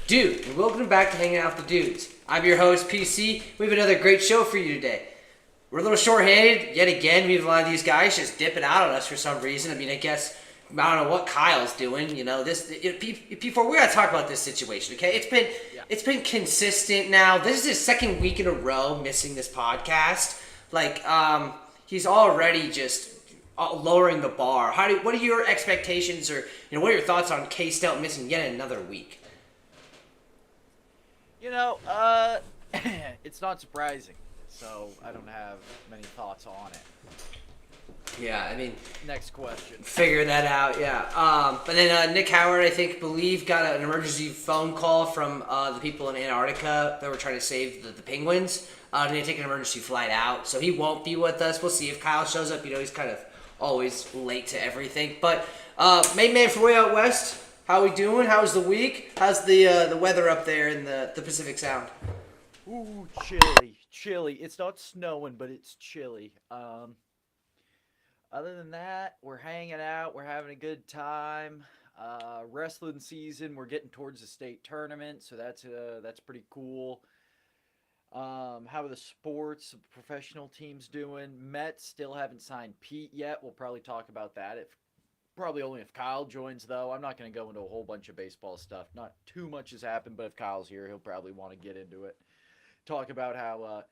Dude, and welcome back to Hanging Out with the Dudes. I'm your host, PC. We have another great show for you today. We're a little short-handed yet again. We have a lot of these guys just dipping out on us for some reason. I mean, I don't know what Kyle's doing. You know, before we gotta talk about this situation, okay? It's been consistent now. This is his second week in a row missing this podcast. He's already just lowering the bar. What are your expectations, or what are your thoughts on K-Stout missing yet another week? It's not surprising, so I don't have many thoughts on it. Yeah, I mean... Next question. Figure that out, yeah. But then Nick Howard, believe, got an emergency phone call from the people in Antarctica that were trying to save the penguins. And they take an emergency flight out, so he won't be with us. We'll see if Kyle shows up. He's kind of always late to everything. But main man for Way Out West, how we doing? How's the week? How's the weather up there in the Pacific Sound? Ooh, chilly. It's not snowing, but it's chilly. Other than that, we're hanging out. We're having a good time. Wrestling season. We're getting towards the state tournament, so that's pretty cool. How are the sports, professional teams doing? Mets still haven't signed Pete yet. We'll probably talk about that. Probably only if Kyle joins, though. I'm not going to go into a whole bunch of baseball stuff. Not too much has happened, but if Kyle's here, he'll probably want to get into it. Talk about how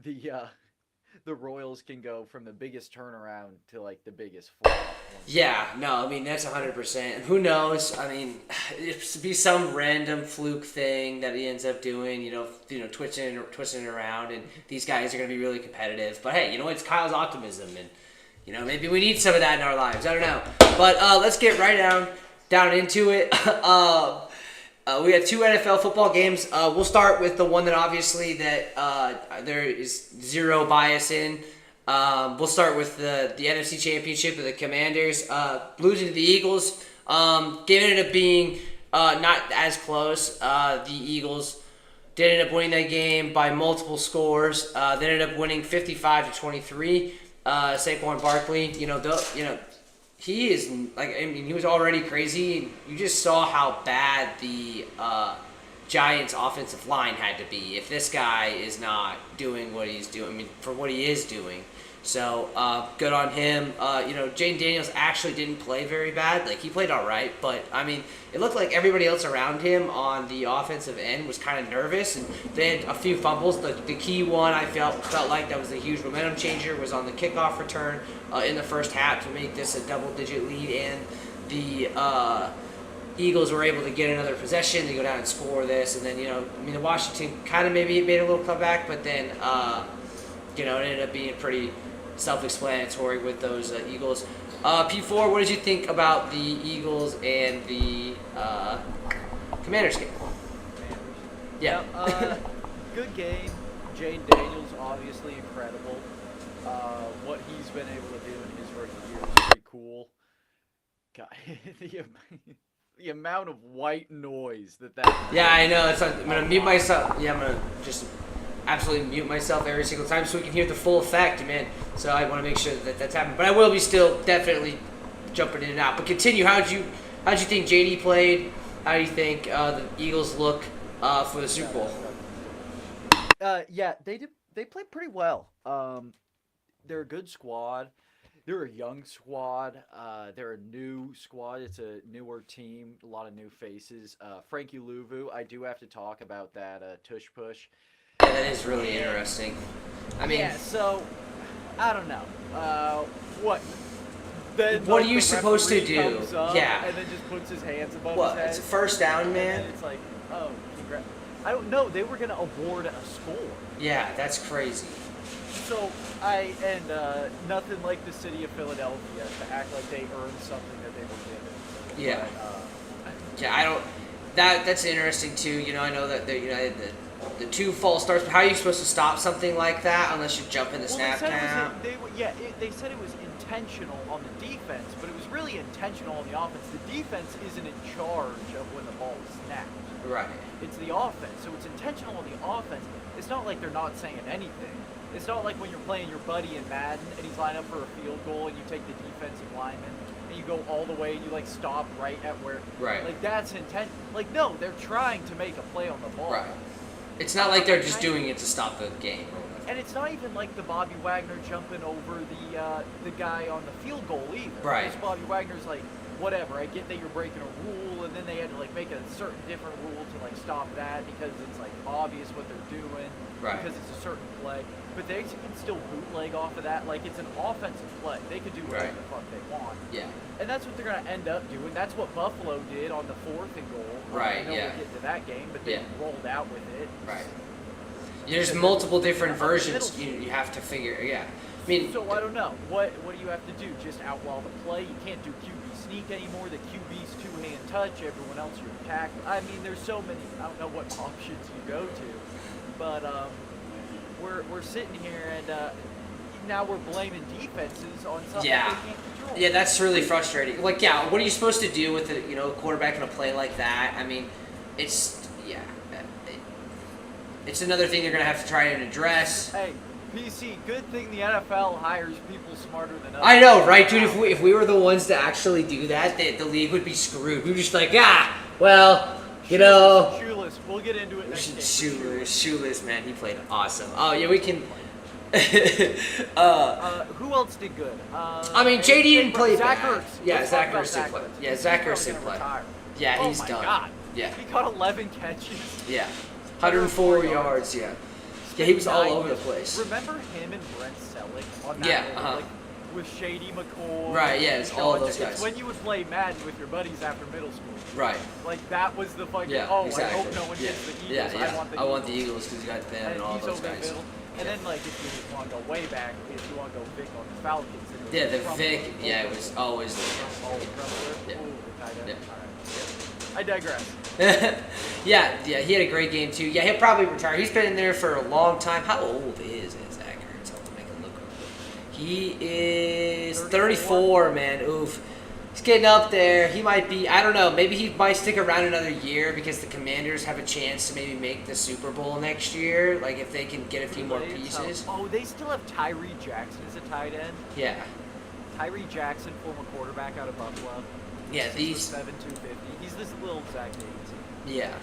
the Royals can go from the biggest turnaround to like the biggest flop. Yeah, no, I mean that's 100%. Who knows? I mean, it'd be some random fluke thing that he ends up doing. Twisting it around, and these guys are going to be really competitive. But hey, it's Kyle's optimism, and maybe we need some of that in our lives. I don't know, but let's get right down into it. We have two NFL football games. We'll start with the one that obviously that there is zero bias in. We'll start with the NFC Championship of the Commanders losing to the Eagles. Game ended up being not as close. The Eagles did end up winning that game by multiple scores. They ended up winning 55-23. Saquon Barkley, he is he was already crazy. You just saw how bad the Giants' offensive line had to be if this guy is not doing what he's doing. For what he is doing. So good on him. Jaden Daniels actually didn't play very bad. He played all right, but it looked like everybody else around him on the offensive end was kind of nervous, and they had a few fumbles. The key one I felt like that was a huge momentum changer was on the kickoff return in the first half to make this a double-digit lead, and the Eagles were able to get another possession. They go down and score this, and then the Washington kind of maybe made a little comeback, but then it ended up being pretty self-explanatory with those Eagles. P4, what did you think about the Eagles and the Commanders game? Yeah. Good game. Jaden Daniels, obviously incredible. What he's been able to do in his rookie year is pretty cool. God, the amount of white noise that. Yeah, I know. I'm going to mute myself. Yeah, I'm going to just absolutely mute myself every single time so we can hear the full effect, man. So I want to make sure that that's happening. But I will be still definitely jumping in and out. But continue. How'd you think JD played? How do you think the Eagles look for the Super Bowl? Yeah, they played pretty well. They're a good squad. They're a young squad. They're a new squad. It's a newer team. A lot of new faces. Frankie Louvu, I do have to talk about that tush push. Yeah, that is really interesting. So I don't know. What? Then, what are you supposed to do? Yeah. And then just puts his hands above his head. It's a first down, man. And it's like, oh, congrats. I don't know. They were gonna award a score. Yeah, that's crazy. So nothing like the city of Philadelphia to act like they earned something that they were given. Yeah. But, yeah, I don't. That's interesting too. I know that the two false starts, but how are you supposed to stop something like that unless you jump in the snap count? They said it was intentional on the defense, but it was really intentional on the offense. The defense isn't in charge of when the ball is snapped. Right. It's the offense, so it's intentional on the offense. It's not like they're not saying anything. It's not like when you're playing your buddy in Madden and he's lined up for a field goal and you take the defensive lineman and you go all the way and you like stop right at where. Right. Like that's intent. Like no, they're trying to make a play on the ball. Right. It's not like they're just doing it to stop the game. And it's not even like the Bobby Wagner jumping over the guy on the field goal either. Right. Because Bobby Wagner's like, whatever. I get that you're breaking a rule, and then they had to like make a certain different rule to like stop that because it's like obvious what they're doing. Right. Because it's a certain play, but they can still bootleg off of that. Like it's an offensive play. They could do whatever the fuck they want. Yeah. And that's what they're gonna end up doing. That's what Buffalo did on the 4th and goal. Right. I know we'll get to that game, but they rolled out with it. Right. There's multiple different versions you have to figure. Yeah. I mean. So I don't know. What do you have to do? Just outlaw the play? You can't do QB sneak anymore. The QB's two-hand touch. Everyone else you're tackling. I mean, there's so many. I don't know what options you go to, but we're sitting here and now we're blaming defenses on something they can't control. Yeah, that's really frustrating. Like, yeah, what are you supposed to do with a quarterback in a play like that? I mean, it's it's another thing they're gonna have to try and address. Hey, PC, good thing the NFL hires people smarter than us. I know, right, dude? If we were the ones to actually do that, the league would be screwed. We'd be just like, Shoeless. We'll get into it next game. Shoeless, man. He played awesome. Oh yeah, we can. Who else did good? I mean, JD didn't play Zach bad. Ertz. Yeah, Let's Zach talk about Ertz didn't play. Yeah, Zach Ertz didn't play. Yeah, he's done. Oh my God. Yeah. He caught 11 catches. Yeah. 104 yards. Yeah. Yeah, he was all over the place. Remember him and Brent Selleck on that? Yeah. Like, with Shady McCoy. Right. Yeah. It's all those guys. It's when you would play Madden with your buddies after middle school. Right. Like that was the fucking. Yeah. Oh, Exactly. I hope no one gets the Eagles. Yeah. I want the Eagles because you got them and all those guys. And then, like, if you just want to go way back, if you want to go Vic on the Falcons. Yeah, the Vic. Yeah, it was always the. Yeah. Yeah. I digress. yeah, he had a great game too. Yeah, he'll probably retire. He's been in there for a long time. How old is Zach Ertz? I'll make him look real quick. He is 34, man. Oof. He's getting up there. He might be, I don't know, maybe he might stick around another year because the Commanders have a chance to maybe make the Super Bowl next year, like if they can get a few more pieces. Oh, they still have Tyree Jackson as a tight end? Yeah. Tyree Jackson, former quarterback out of Buffalo. Yeah, these 7'2", 250. He's this little Zach Davidson. Yeah.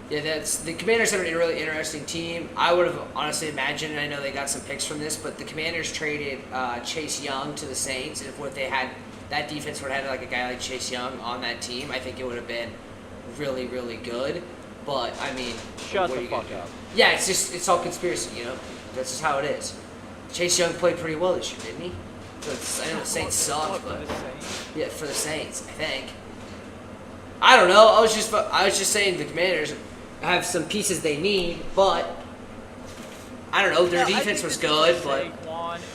Yeah, that's the Commanders have a really interesting team. I would have honestly imagined, and I know they got some picks from this, but the Commanders traded Chase Young to the Saints, and if what they had, that defense would have had like a guy like Chase Young on that team, I think it would have been really, really good. But I mean, shut the fuck up. Yeah, it's all conspiracy, you know. That's just how it is. Chase Young played pretty well this year, didn't he? I know the Saints suck, but yeah, for the Saints, I think. I don't know. I was just saying the Commanders have some pieces they need, but I don't know. Their defense was good, but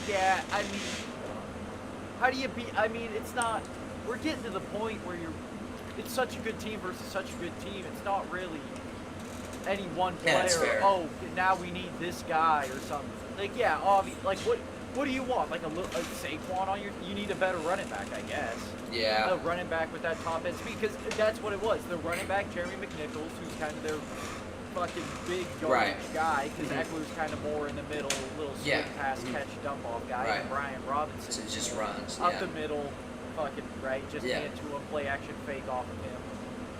yeah, I mean, how do you beat? I mean, it's not. We're getting to the point where it's such a good team versus such a good team. It's not really any one player. Yeah, that's fair. Oh, now we need this guy or something. Like, yeah, obviously, like what do you want? Like a Saquon on you need a better running back, I guess. Yeah. A running back with that top end speed, because that's what it was. The running back, Jeremy McNichols, who's kind of their fucking big yardage guy, because Eckler's kind of more in the middle, little swing pass catch dump off guy, and Brian Robinson. So it just runs. Up the middle, fucking just hand to him, play action fake off of him,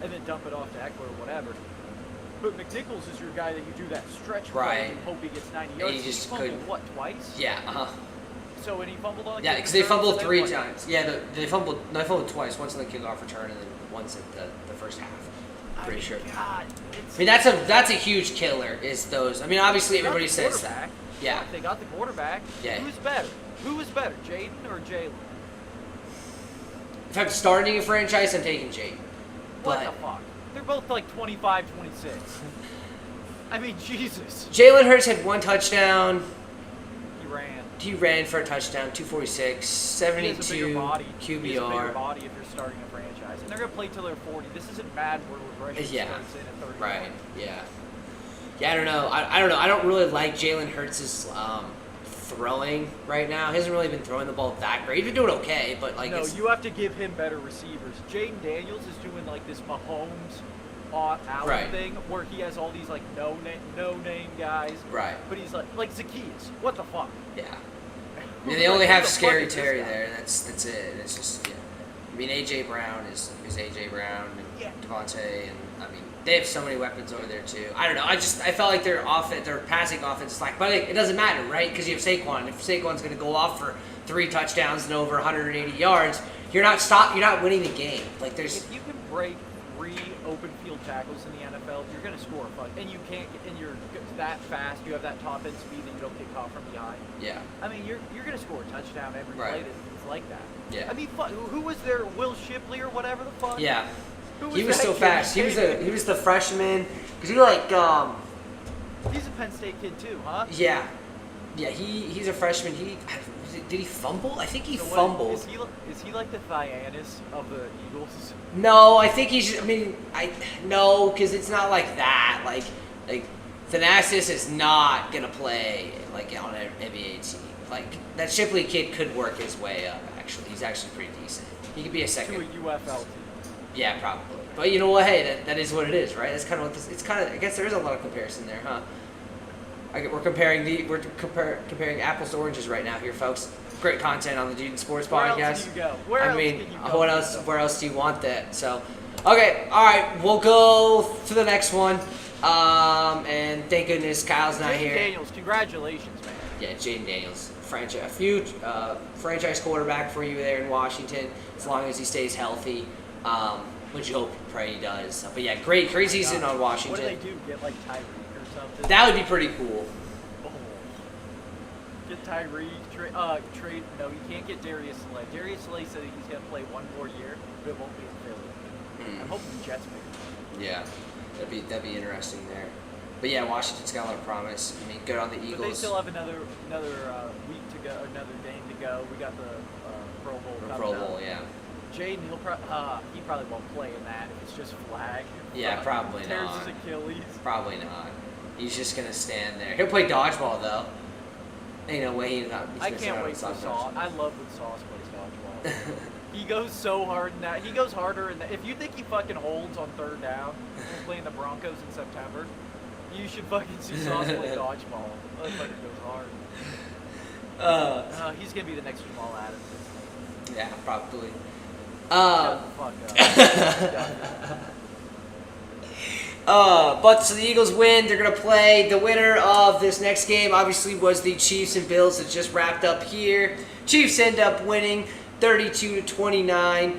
and then dump it off to Eckler or whatever. But McNichols is your guy that you do that stretch play and hope he gets 90 yards. He just fumbled, what, twice? Yeah, So when he fumbled on yeah, because they fumbled 3 times. Yeah, they fumbled twice. Once in the kickoff return, and then once at the first half. Pretty sure. God, I mean, that's a huge killer. Is those? I mean, obviously everybody says that. Yeah. They got the quarterback. Yeah. Who's better? Who is better, Jaden or Jalen? If I'm starting a franchise, I'm taking Jaden. What the fuck? They're both like 25, 26. I mean, Jesus. Jalen Hurts had 1 touchdown. He ran for a touchdown, 246, 72 QBR. He has a bigger body if you're starting a franchise. And they're going to play till they're 40. This isn't Madden where regression starts in at 30. Right, yeah. Yeah, I don't know. I don't know. I don't really like Jalen Hurts' throwing right now. He hasn't really been throwing the ball that great. He's been doing okay, but like you have to give him better receivers. Jaden Daniels is doing like this Mahomes Allen thing where he has all these like no name guys. Right. But he's like Zacchaeus. What the fuck? Yeah. Yeah, they only have Scary Terry there. That's it. It's just mean, A.J. Brown is A.J. Brown and Yeah. Devontae, and I mean, they have so many weapons over there too. I don't know. I felt like their passing offense is like, but it doesn't matter, right? Because you have Saquon. If Saquon's going to go off for 3 touchdowns and over 180 yards, you're not winning the game. Like there's. If you can break 3 open field tackles in the NFL, you're going to score a fuck, and you can't. And you're that fast. You have that top end speed that you don't get caught from behind. Yeah. I mean, you're going to score a touchdown every Right. play. It's like that. Yeah. I mean, who was there? Will Shipley or whatever the fuck? Yeah. Who He was that so kid? fast. He was the freshman. Cause he like He's a Penn State kid too, huh? Yeah. He's a freshman. Did he fumble? I think he So what, fumbled. Is he like the Thyannis of the Eagles? No, I think he's. I mean, no, because it's not like that. Like Thanasis is not gonna play like on an NBA team. Like that Shipley kid could work his way up. Actually, he's actually pretty decent. He could be a second. To a UFL team. Yeah, probably. But you know what? Hey, that is what it is, right? That's kind of what this. It's kind of. I guess there is a lot of comparison there, huh? We're comparing apples to oranges right now here, folks. Great content on the Dude and Sports Where podcast. else can you go? Where else? Where else do you want that? So, okay, all right, we'll go to the next one. And thank goodness Kyle's not here. Daniels, congratulations, man. Yeah, Jaden Daniels, franchise quarterback for you there in Washington, as long as he stays healthy. Which you hope, pray he does. But yeah, great season on Washington. What do they do? Get like Tyreek or something? That would be pretty cool. Oh. Get Tyreek. Trade. No, you can't get Darius Slay. Darius Slay said he's gonna play 1 more year, but it won't be in Philly. I'm hoping the Jets pick him. Yeah, that'd be interesting there. But yeah, Washington's got a lot of promise. I mean, good on the Eagles. But they still have another week to go, another game to go. We got the Pro Bowl coming Pro up. Bowl, yeah. Jaden, he probably won't play in that if it's just flag. Yeah, probably tears not. his Achilles. Probably not. He's just gonna stand there. He'll play dodgeball though. Ain't no way he's I can't wait for Sauce. I love when Sauce plays dodgeball. He goes so hard in that. He goes harder in that. If you think he fucking holds on 3rd down when playing the Broncos in September, you should fucking see Sauce play dodgeball. That fucking goes hard. He's gonna be the next Jamal Adams. Yeah, probably. Shut the fuck up. But so the Eagles win. They're going to play. The winner of this next game, obviously, was the Chiefs and Bills that just wrapped up here. Chiefs end up winning 32-29.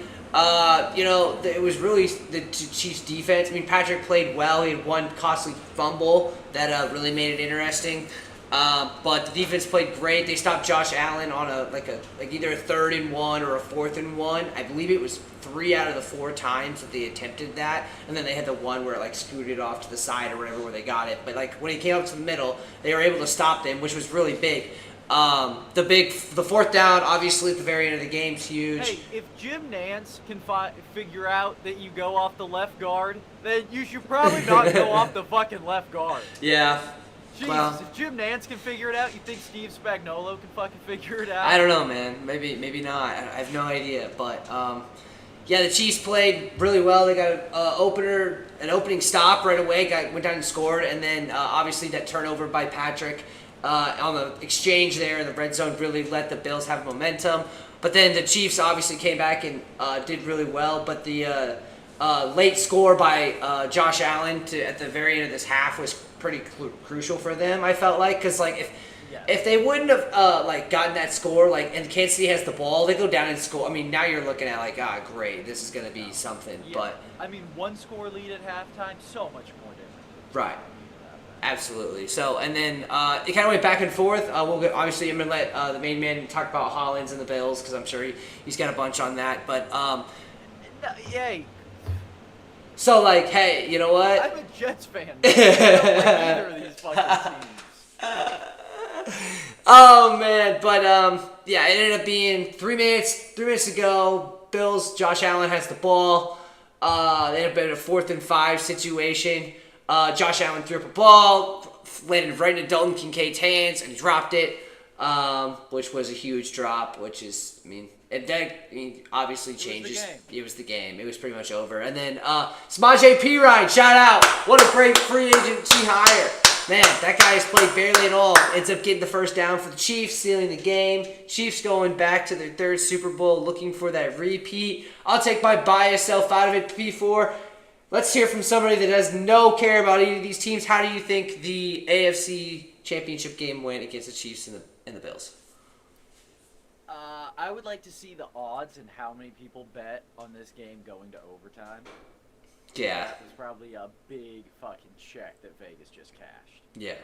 It was really the Chiefs' defense. I mean, Patrick played well. He had 1 costly fumble that really made it interesting. But the defense played great. They stopped Josh Allen on either a 3rd and 1 or a 4th and 1. I believe it was 3 out of the 4 times that they attempted that, and then they had the one where it scooted off to the side or whatever where they got it. But when it came up to the middle, they were able to stop them, which was really big. The 4th down, obviously at the very end of the game, is huge. Hey, if Jim Nance can figure out that you go off the left guard, then you should probably not go off the fucking left guard. Yeah. Jeez, Well, if Jim Nance can figure it out, you think Steve Spagnuolo can fucking figure it out? I don't know, man. Maybe not. I have no idea. But yeah, the Chiefs played really well. They got an opening stop right away. Went down and scored, and then obviously that turnover by Patrick on the exchange there in the red zone really let the Bills have momentum. But then the Chiefs obviously came back and did really well. But the late score by Josh Allen at the very end of this half was pretty crucial for them. I felt like because if they wouldn't have gotten that score and Kansas City has the ball, they go down and score. I mean, now you're looking at great, this is gonna be something. Yeah. But I mean, 1 score lead at halftime, so much more different. Right. Absolutely. So, and then it kind of went back and forth. Obviously, I'm going to let the main man talk about Hollins and the Bills because I'm sure he's got a bunch on that. But, Yay. So, hey, you know what? I'm a Jets fan. I don't like either of these fucking teams. Oh, man. But, yeah, it ended up being 3 minutes to go. Bills, Josh Allen has the ball. They ended up in a 4th and 5 situation. Josh Allen threw up a ball, landed right into Dalton Kincaid's hands, and he dropped it, which was a huge drop, which is, obviously changes. It was the game. It was pretty much over. And then Samaje Perine, shout out. What a great free agency hire. Man, that guy has played barely at all. Ends up getting the first down for the Chiefs, sealing the game. Chiefs going back to their third Super Bowl, looking for that repeat. I'll take my bias self out of it, P4. Let's hear from somebody that has no care about either of these teams. How do you think the AFC Championship game went against the Chiefs and the Bills? I would like to see the odds and how many people bet on this game going to overtime. Yeah. That was probably a big fucking check that Vegas just cashed. Yeah.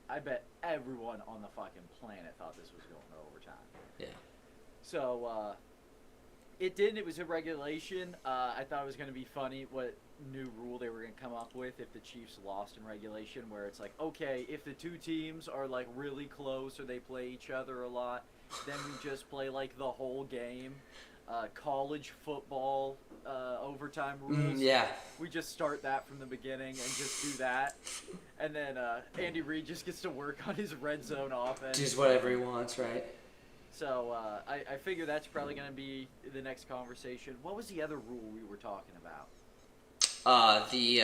I bet everyone on the fucking planet thought this was going to overtime. Yeah. So, it didn't. It was a regulation. I thought it was going to be funny what new rule they were going to come up with if the Chiefs lost in regulation, where it's like, okay, if the two teams are like really close or they play each other a lot, then we just play like the whole game. College football overtime rules. Yeah. We just start that from the beginning and just do that. And then Andy Reid just gets to work on his red zone offense. Just whatever he wants, right? So I figure that's probably going to be the next conversation. What was the other rule we were talking about? The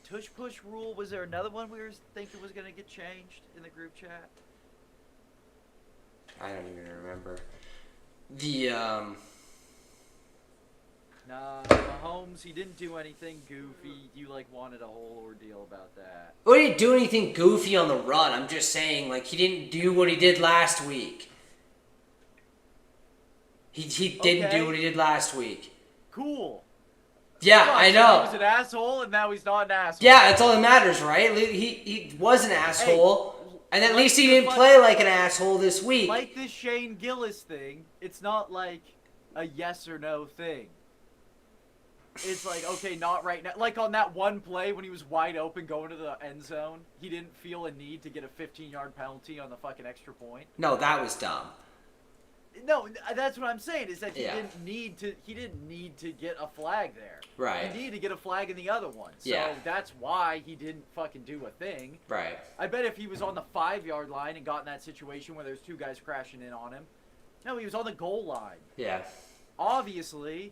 Tush push rule. Was there another one we were thinking was going to get changed in the group chat? I don't even remember. The Nah, Mahomes, he didn't do anything goofy. You like wanted a whole ordeal about that. Well, he didn't do anything goofy on the run. I'm just saying, like, he didn't do what he did last week. He didn't do what he did last week. Cool. Yeah, Fuck, I know. He was an asshole, and now he's not an asshole. Yeah, that's all that matters, right? He was an asshole, and at least he didn't play like an asshole this week. Like this Shane Gillis thing, it's not like a yes or no thing. It's like, okay, not right now. Like on that one play when he was wide open going to the end zone, he didn't feel a need to get a 15-yard penalty on the fucking extra point. No, that was dumb. No, that's what I'm saying. Is that he Yeah. didn't need to. He didn't need to get a flag there. Right. He needed to get a flag in the other one. So Yeah. that's why he didn't fucking do a thing. Right. I bet if he was on the 5-yard line and got in that situation where there's two guys crashing in on him. No, he was on the goal line. Yeah. Obviously.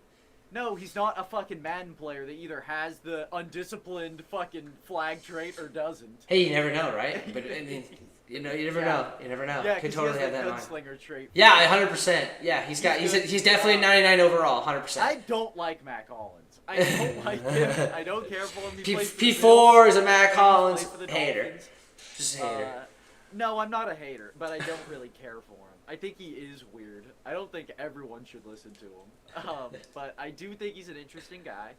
No, he's not a fucking Madden player that either has the undisciplined fucking flag trait or doesn't. Hey, you never know, right? But I mean, you never know. You never know. Yeah, Could 'cause totally he have has that the line. gunslinger trait. Yeah, 100%. Yeah, he's definitely a 99 overall, 100%. I don't like Mac Hollins. I don't like him. I don't care for him. He plays for the P4 is a Bills. Mac He Hollins plays for the hater. Dolphins. Just a hater. No, I'm not a hater, but I don't really care for him. I think he is weird. I don't think everyone should listen to him. But I do think he's an interesting guy.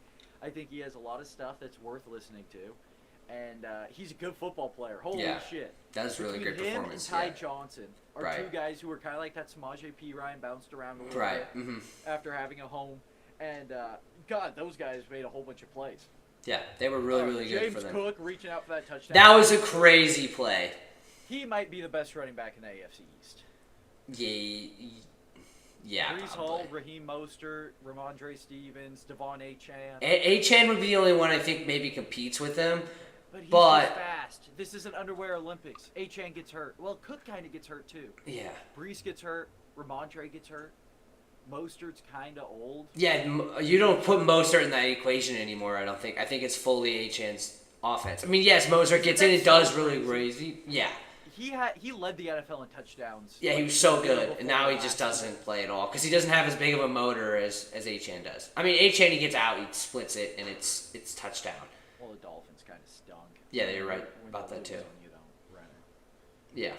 I think he has a lot of stuff that's worth listening to. And he's a good football player. Holy shit. That was really Between good him performance. and Ty Yeah. Johnson are Right. two guys who are kind of like that Samaje P. Ryan, bounced around a little Right. bit after having a home. And, God, those guys made a whole bunch of plays. Yeah, they were really, really good James for them. Cook reaching out for that touchdown. That was a crazy play. He might be the best running back in the AFC East. Yeah, Brees probably. Hall, Raheem Mostert, Ramondre Stevens, Devon Achane. Achane would be the only one I think maybe competes with him. But he's But- too fast. This isn't underwear Olympics. Achane gets hurt. Well, Cook kind of gets hurt too. Yeah. Brees gets hurt. Ramondre gets hurt. Mostert's kind of old. Yeah, you don't put Mostert in that equation anymore, I don't think. I think it's fully Achane's offense. I mean, yes, Mostert gets in, it does really crazy. Yeah. He led the NFL in touchdowns. Yeah, he was so good, and now he just doesn't play at all because he doesn't have as big of a motor as Achane does. I mean, Achane, he gets out, he splits it, and it's touchdown. Well, the Dolphins kind of stunk. Yeah, you're right When about you that too. lose and you don't run it.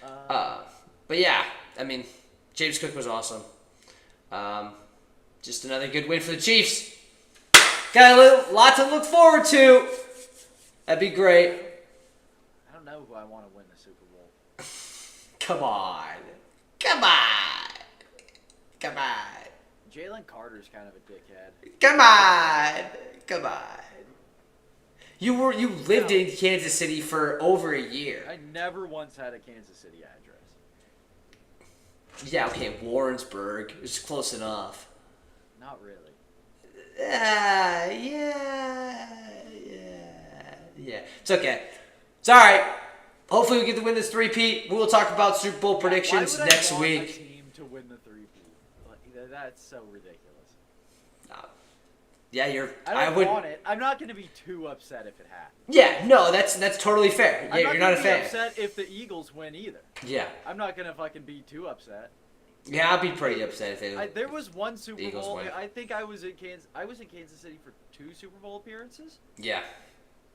Yeah. But yeah, I mean, James Cook was awesome. Just another good win for the Chiefs. Got a lot to look forward to. That'd be great. I don't know who I want to win the Super Bowl. Come on. Come on. Come on. Jalen Carter's kind of a dickhead. Come on. Come on. You lived in Kansas City for over a year. I never once had a Kansas City address. Yeah, okay, Warrensburg. It's close enough. Not really. Yeah. It's okay. It's all right. Hopefully we get to win this three-peat. We will talk about Super Bowl predictions Why would next I want a week. team to win the 3-peat? Like, that's so ridiculous. Nah. Yeah, I don't want it. I'm not going to be too upset if it happens. Yeah, no, that's totally fair. Yeah, I'm you're not a gonna fan. be upset if the Eagles win either. Yeah. I'm not going to fucking be too upset. Yeah, I'll be pretty upset if it. There was one Super Eagles Bowl. win. I think I was in Kansas. I was in Kansas City for 2 Super Bowl appearances. Yeah.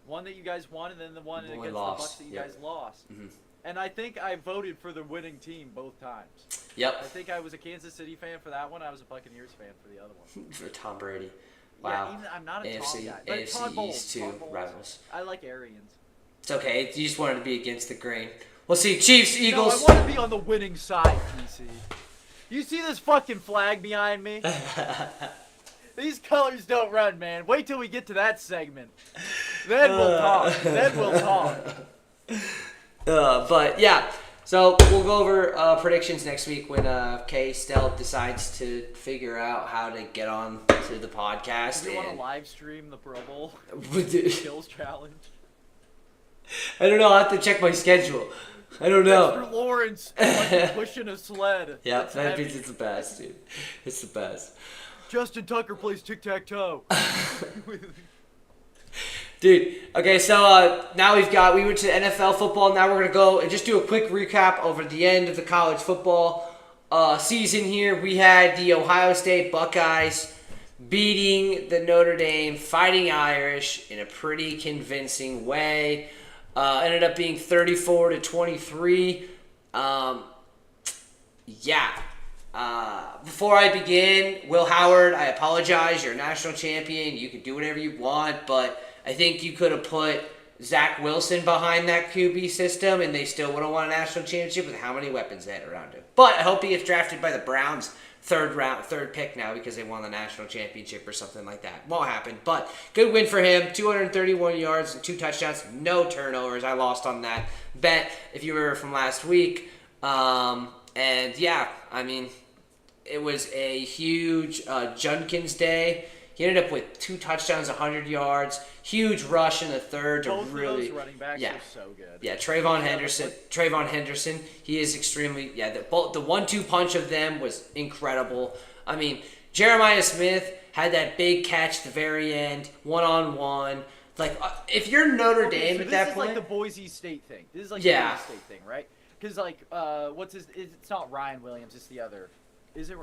One that you guys won, and then the one against the lost. Bucks that you guys lost. Mm-hmm. And I think I voted for the winning team both times. Yep. I think I was a Kansas City fan for that one. I was a Buccaneers fan for the other one. For Tom Brady. Wow. Yeah, even, I'm not a AFC, Tom guy. But AFC Todd Bowles, East 2 Todd Bowles. rivals. I like Arians. It's okay. You just wanted to be against the grain. We'll see. Chiefs, Eagles. No, I want to be on the winning side, PC. You see this fucking flag behind me? These colors don't run, man. Wait till we get to that segment. Then we'll talk. Then we'll talk. But yeah, so we'll go over predictions next week when Kay Stell decides to figure out how to get on to the podcast. Do you want to live stream the Pro Bowl I Kills Challenge? don't know. I'll have to check my schedule. I don't know. Dexter Lawrence fucking pushing a sled. Yeah, That's that heavy. means it's the best, dude. It's the best. Justin Tucker plays tic-tac-toe. Dude, okay, so now we went to NFL football. Now we're going to go and just do a quick recap over the end of the college football season here. We had the Ohio State Buckeyes beating the Notre Dame Fighting Irish in a pretty convincing way. Ended up being 34-23. Before I begin, Will Howard, I apologize. You're a national champion. You can do whatever you want, but I think you could have put Zach Wilson behind that QB system, and they still would have won a national championship with how many weapons they had around him. But I hope he gets drafted by the Browns third pick now because they won the national championship or something like that. Won't happen, but good win for him. 231 yards and 2 touchdowns, no turnovers. I lost on that bet if you were from last week. And yeah, I mean, it was a huge Junkins day. He ended up with 2 touchdowns, 100 yards, huge rush in the third to Both really. of those running backs are so good. Yeah, Trayvon Henderson, he is extremely. Yeah, the 1-2 punch of them was incredible. I mean, Jeremiah Smith had that big catch at the very end, 1-on-1. Like, if you're Notre Dame so at that point, this is like the Boise State thing. This is like the Boise State thing, right? Because it's not Ryan Williams, it's the other. Is it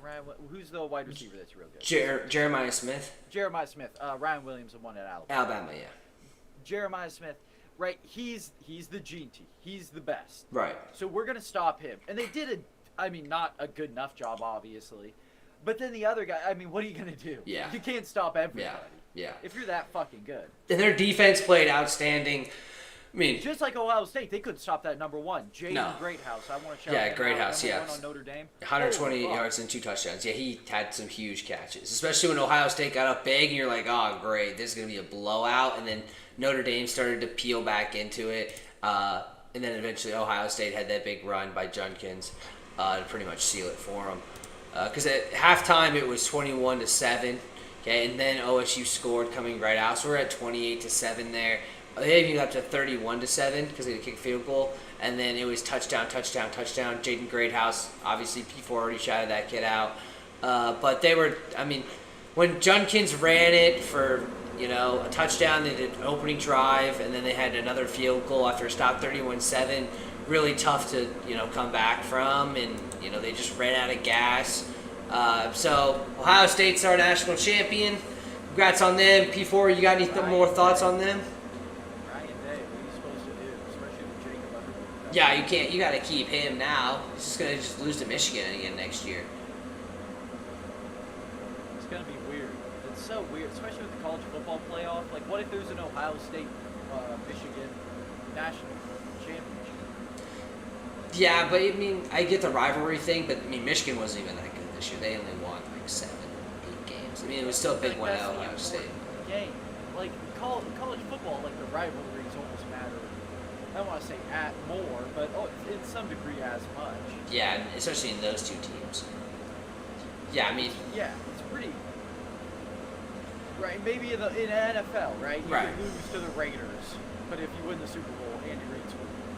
Ryan? Who's the wide receiver that's real good? Jeremiah Smith. Jeremiah Smith. Ryan Williams, the one at Alabama. Alabama, yeah. Jeremiah Smith, right? He's the GT. He's the best. Right. So we're gonna stop him, and they did not a good enough job, obviously. But then the other guy, what are you gonna do? Yeah. You can't stop everybody. Yeah. If you're that fucking good. And their defense played outstanding. I mean, just like Ohio State, they couldn't stop that number one. Jaden Greathouse, I want to shout out. Greathouse, yeah. On Notre Dame. 128 yards and 2 touchdowns. Yeah, he had some huge catches, especially when Ohio State got up big, and you're like, oh, great, this is going to be a blowout. And then Notre Dame started to peel back into it. And then eventually Ohio State had that big run by Junkins to pretty much seal it for them. Because at halftime, it was 21-7. Okay, and then OSU scored coming right out. So we're at 28-7 there. They even got to 31-7 because they had a kick field goal, and then it was touchdown. Jaden Greathouse, obviously P4 already shouted that kid out, but they were. When Junkins ran it for a touchdown, they did an opening drive, and then they had another field goal after a stop, 31-7. Really tough to come back from, and they just ran out of gas. So Ohio State's our national champion. Congrats on them. P4, you got any more thoughts on them? Yeah, you can't. You got to keep him now. He's just gonna lose to Michigan again next year. It's gonna be weird. It's so weird, especially with the college football playoff. Like, what if there's an Ohio State, Michigan national championship? Yeah, but I get the rivalry thing, but Michigan wasn't even that good this year. They only won like 7, 8 games. It was still a big one at Ohio State. Game, like college football, like the rivalries almost matter. I don't want to say at more, but in some degree as much. Yeah, especially in those 2 teams. Yeah, yeah, it's pretty. Right, maybe in NFL, right? You could lose to the Raiders, but if you win the Super Bowl, Andy Reid's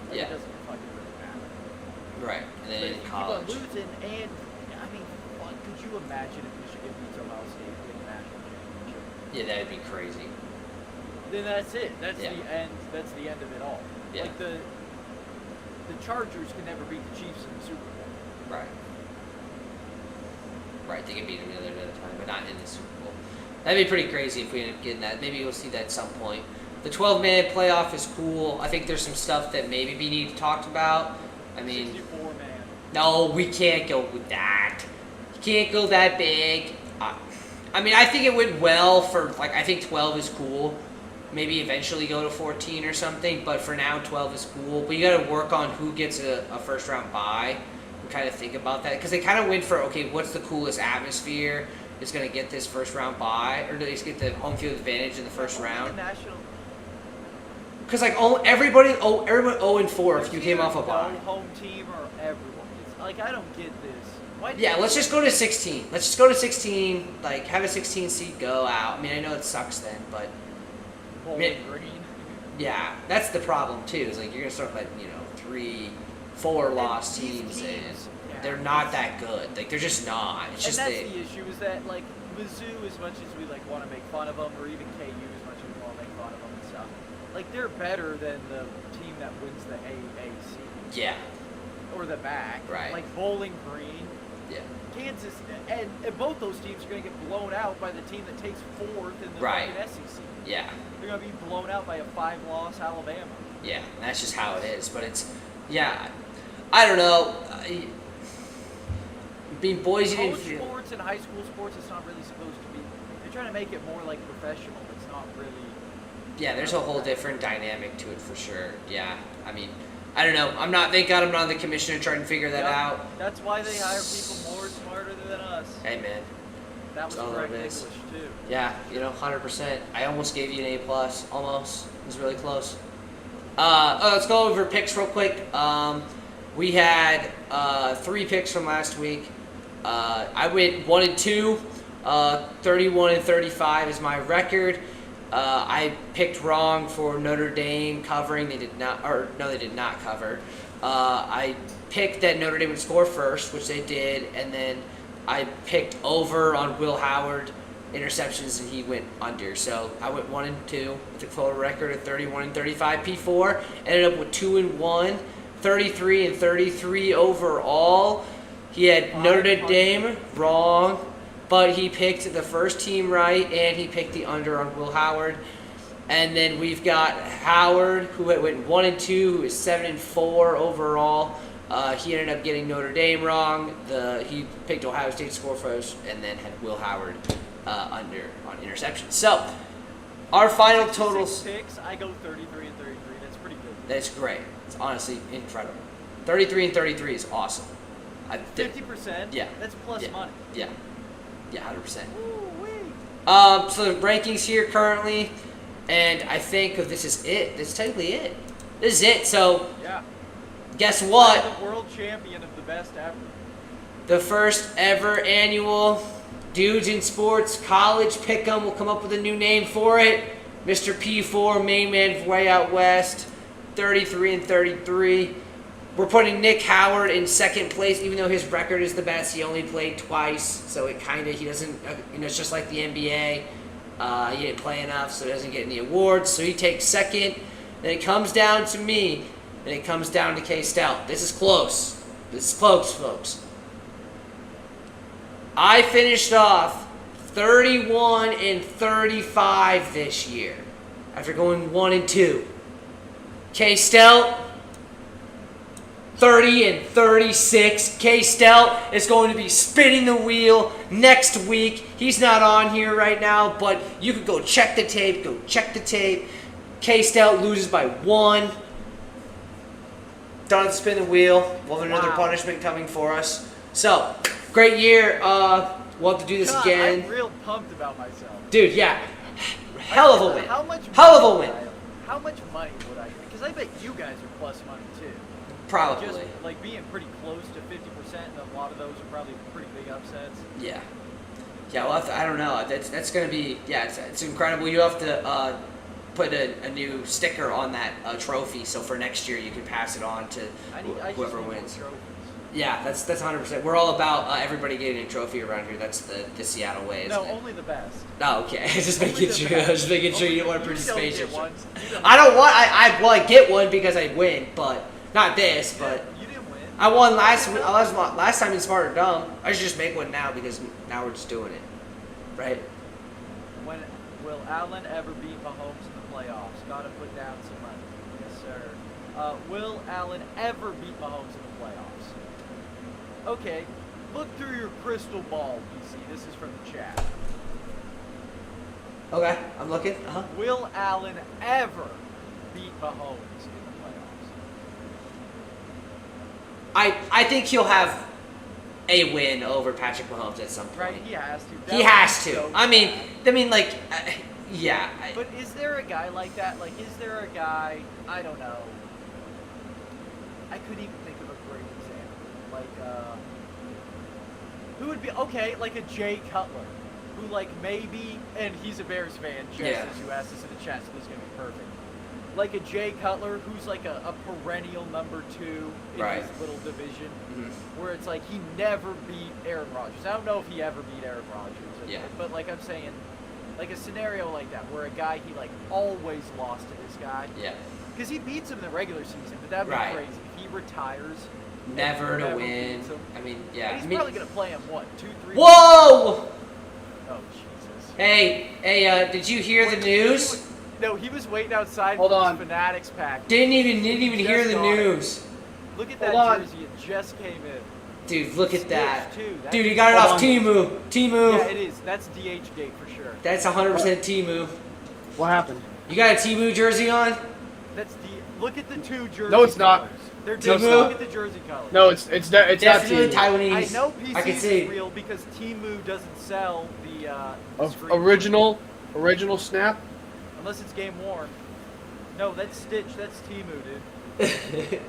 winning. It doesn't fucking really matter. Right, and then but in if college. you keep on losing, and could you imagine if Michigan beats Ohio State in the national championship? Yeah, that'd be crazy. then that's it. That's Yeah. the end. That's the end of it all. Yeah. Like the Chargers can never beat the Chiefs in the Super Bowl. Right. Right, they can beat them another time, but not in the Super Bowl. That'd be pretty crazy if we end up getting that. Maybe we'll see that at some point. The 12-man playoff is cool. I think there's some stuff that maybe we need to talk about. I mean, 64 man. no, we can't go with that. You can't go that big. I mean, I think it went well for, like, I think 12 is cool. Maybe eventually go to 14 or something, but for now, 12 is cool. But you got to work on who gets a first-round bye and kind of think about that. Because they kind of went for, okay, what's the coolest atmosphere is going to get this first-round bye? Or do they just get the home field advantage in the first round? National. Because, like, everybody 0-4 if you came off a bye. No home team or everyone. It's like, I don't get this. Why Yeah, let's just go to 16. Let's just go to 16. Like, have a 16 seed go out. I mean, I know it sucks then, but Bowling Green. yeah, that's the problem too. Is like you're gonna start letting 3, 4 lost these teams in. yeah, They're not that good. Like they're just not. It's just and that's the issue is that like Mizzou, as much as we like want to make fun of them, or even KU, as much as we want to make fun of them and stuff, like they're better than the team that wins the AAC. Yeah. Or the MAC. Right. Like Bowling Green. Yeah. Kansas, and both those teams are going to get blown out by the team that takes 4th in the Right. fucking SEC. Yeah. They're going to be blown out by a 5-loss Alabama. Yeah. That's just how it is. But it's I don't know. Being Boise didn't College feel. sports and high school sports, it's not really supposed to be. They're trying to make it more like professional. It's not really. Yeah, there's a whole different dynamic to it for sure. Yeah. I mean, I don't know. Thank God I'm not the commissioner trying to figure that Yep. out. That's why they hire people more smarter than us. Hey, man. That was That's all correct it English is. too. Yeah, 100%. I almost gave you an A+. Almost. It was really close. Let's go over picks real quick. We had 3 picks from last week. I went 1-2. 31-35 is my record. I picked wrong for Notre Dame covering. They did not, or no, they did not cover. I picked that Notre Dame would score first, which they did, and then I picked over on Will Howard interceptions, and he went under. So I went 1-2 with a total record of 31-35. P4 ended up with 2-1, 33-33 overall. He had Notre Dame wrong, but he picked the first team right, and he picked the under on Will Howard. And then we've got Howard, who went 1-2, who is 7-4 overall. He ended up getting Notre Dame wrong. He picked Ohio State score first, and then had Will Howard under on interceptions. So our final totals. Picks. I go 33-33. That's pretty good. That's great. It's honestly incredible. 33-33 is awesome. 50%. Yeah. That's plus money. Yeah. Yeah, 100%. Ooh-wee. So the rankings here currently, and I think this is it. This is technically it. This is it. So Yeah. guess what? I'm the world champion of the best ever. The first ever annual Dudes in Sports College Pick'em. We'll come up with a new name for it. Mr. P4, main man way out west, 33-33. We're putting Nick Howard in second place, even though his record is the best. He only played twice, so he doesn't, it's just like the NBA. He didn't play enough, so he doesn't get any awards. So he takes second. Then it comes down to me, and it comes down to K-Stout. This is close. This is close, folks. I finished off 31-35 this year after going 1-2. K-Stout, 30-36. K-Stout is going to be spinning the wheel next week. He's not on here right now, but you could go check the tape. Go check the tape. K-Stout loses by 1. Done with spin the wheel. We'll have another punishment coming for us. So, great year. We'll have to do this God, again. I'm real pumped about myself. Dude, yeah. Hell of a win. How much Hell of a money win. would I- How much money would I? Because I bet you guys are plus money too. Probably. Just like being pretty close to 50%, and a lot of those are probably pretty big upsets. Yeah. Yeah, well, I don't know. That's going to be, it's incredible. You have to put a new sticker on that trophy, so for next year you can pass it on to I just whoever need more wins. trophies. Yeah, that's 100%. We're all about everybody getting a trophy around here. That's the Seattle way, isn't No, it? only the best. Oh, okay. Just Only making the sure. best. Just making sure you don't want You participation. don't get one. I don't want. I get one because I win, but not this. But You didn't win. I won last time in Smart or Dumb. I should just make one now because now we're just doing it, right? When will Allen ever beat Mahomes in the playoffs? Got to put down some money. Yes, sir. Will Allen ever beat Mahomes in the playoffs? Okay, look through your crystal ball, PC. This is from the chat. Okay, I'm looking. Will Allen ever beat Mahomes in the playoffs? I think he'll have a win over Patrick Mahomes at some point. Right, he has to. He has to. So I mean, like, yeah. But is there a guy like that? Like, is there a guy? I don't know. I couldn't even think of a great example. Like, who would be okay? Like a Jay Cutler, who like maybe, and he's a Bears fan. Just as you asked us in the chat, so this is gonna be perfect. Like a Jay Cutler, who's like a perennial number 2 in his little division, where it's like he never beat Aaron Rodgers. I don't know if he ever beat Aaron Rodgers. But like I'm saying, like a scenario like that, where a guy he like always lost to this guy. Yeah. Because he beats him in the regular season, but that'd be crazy if he retires. Never to win. I mean, yeah. And he's probably gonna play him what, 2-3. Whoa! Oh Jesus. Hey, did you hear the news? No, he was waiting outside Hold for on. his Fanatics pack. Didn't even hear the news. Look at Hold that on. jersey, it just came in. Dude, look at that. Too. Dude, he got it off on. Temu. Yeah, it is. That's DH gate for sure. That's 100% Temu. What happened? You got a Temu jersey on? That's Look at the two jerseys. No, it's not. Colors. They're No, different. it's not. Look at the jersey colors. No, it's not Definitely Temu. Taiwanese. I know PC I can is see. real because Temu doesn't sell the screen. Original snap. Unless it's game worn. No, that's Stitch. That's Temu, dude.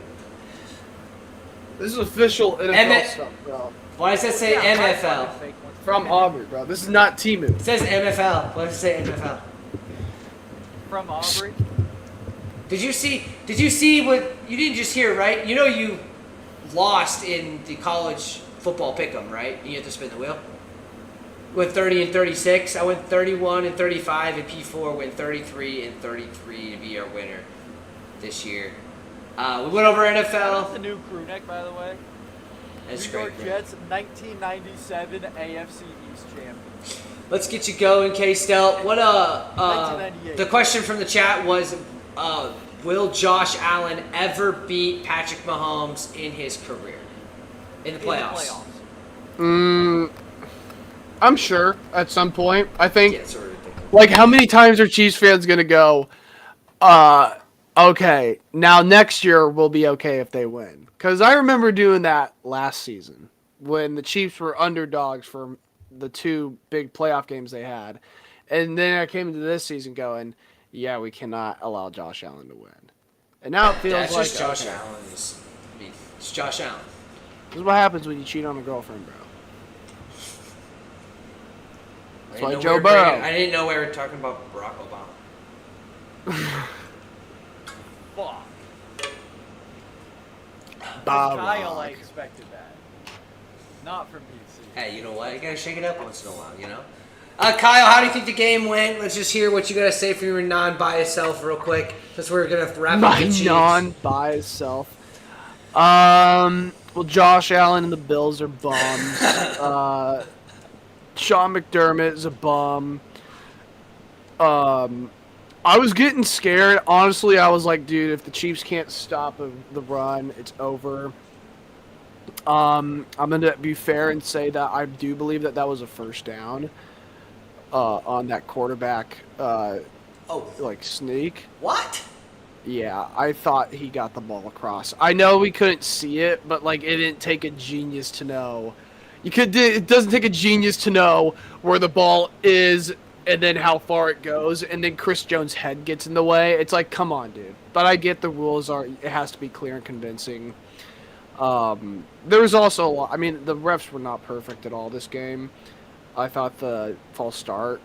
This is official NFL stuff, bro. Why does that say Yeah, my MFL? fucking fake ones. From Auburn, bro. This is not Temu. It says MFL. Why does it say MFL? From Aubrey. Did you see what you didn't just hear, right? You know you lost in the college football pick'em, right? You have to spin the wheel. Went 30 and 36. I went 31 and 35, and P4 went 33 and 33 to be our winner this year. We went over Shout out NFL. the new crew neck, by the way. That's New York great. Jets, 1997 AFC East champions. Let's get you going, K-Stel. What 1998. the question from the chat was, will Josh Allen ever beat Patrick Mahomes in his career in the playoffs? I'm sure at some point. I think. Yeah, it's sort of ridiculous. Like, how many times are Chiefs fans gonna go? Okay, now next year will be okay if they win. Because I remember doing that last season when the Chiefs were underdogs for the two big playoff games they had, and then I came into this season going, yeah, we cannot allow Josh Allen to win. And now it feels That's like just Josh okay. Allen. It's Josh Allen. This is what happens when you cheat on a girlfriend, bro. That's why Joe Burrow. I didn't know we were talking about Barack Obama. Fuck. Barack. Kyle, I expected that. Not from PC. Hey, you know what? You gotta shake it up once in a while, you know? Kyle, how do you think the game went? Let's just hear what you gotta say for your non-biased self real quick. Because we're gonna wrap up My the Chiefs. non-biased self. Well, Josh Allen and the Bills are bums. Sean McDermott is a bum. I was getting scared. Honestly, I was like, dude, if the Chiefs can't stop the run, it's over. I'm gonna be fair and say that I do believe that was a first down on that quarterback sneak. What? Yeah, I thought he got the ball across. I know we couldn't see it, but like it didn't take a genius to know. It doesn't take a genius to know where the ball is and then how far it goes, and then Chris Jones' head gets in the way. It's like, come on, dude. But I get the rules are it has to be clear and convincing. There was also a lot. I mean, the refs were not perfect at all this game. I thought the false start,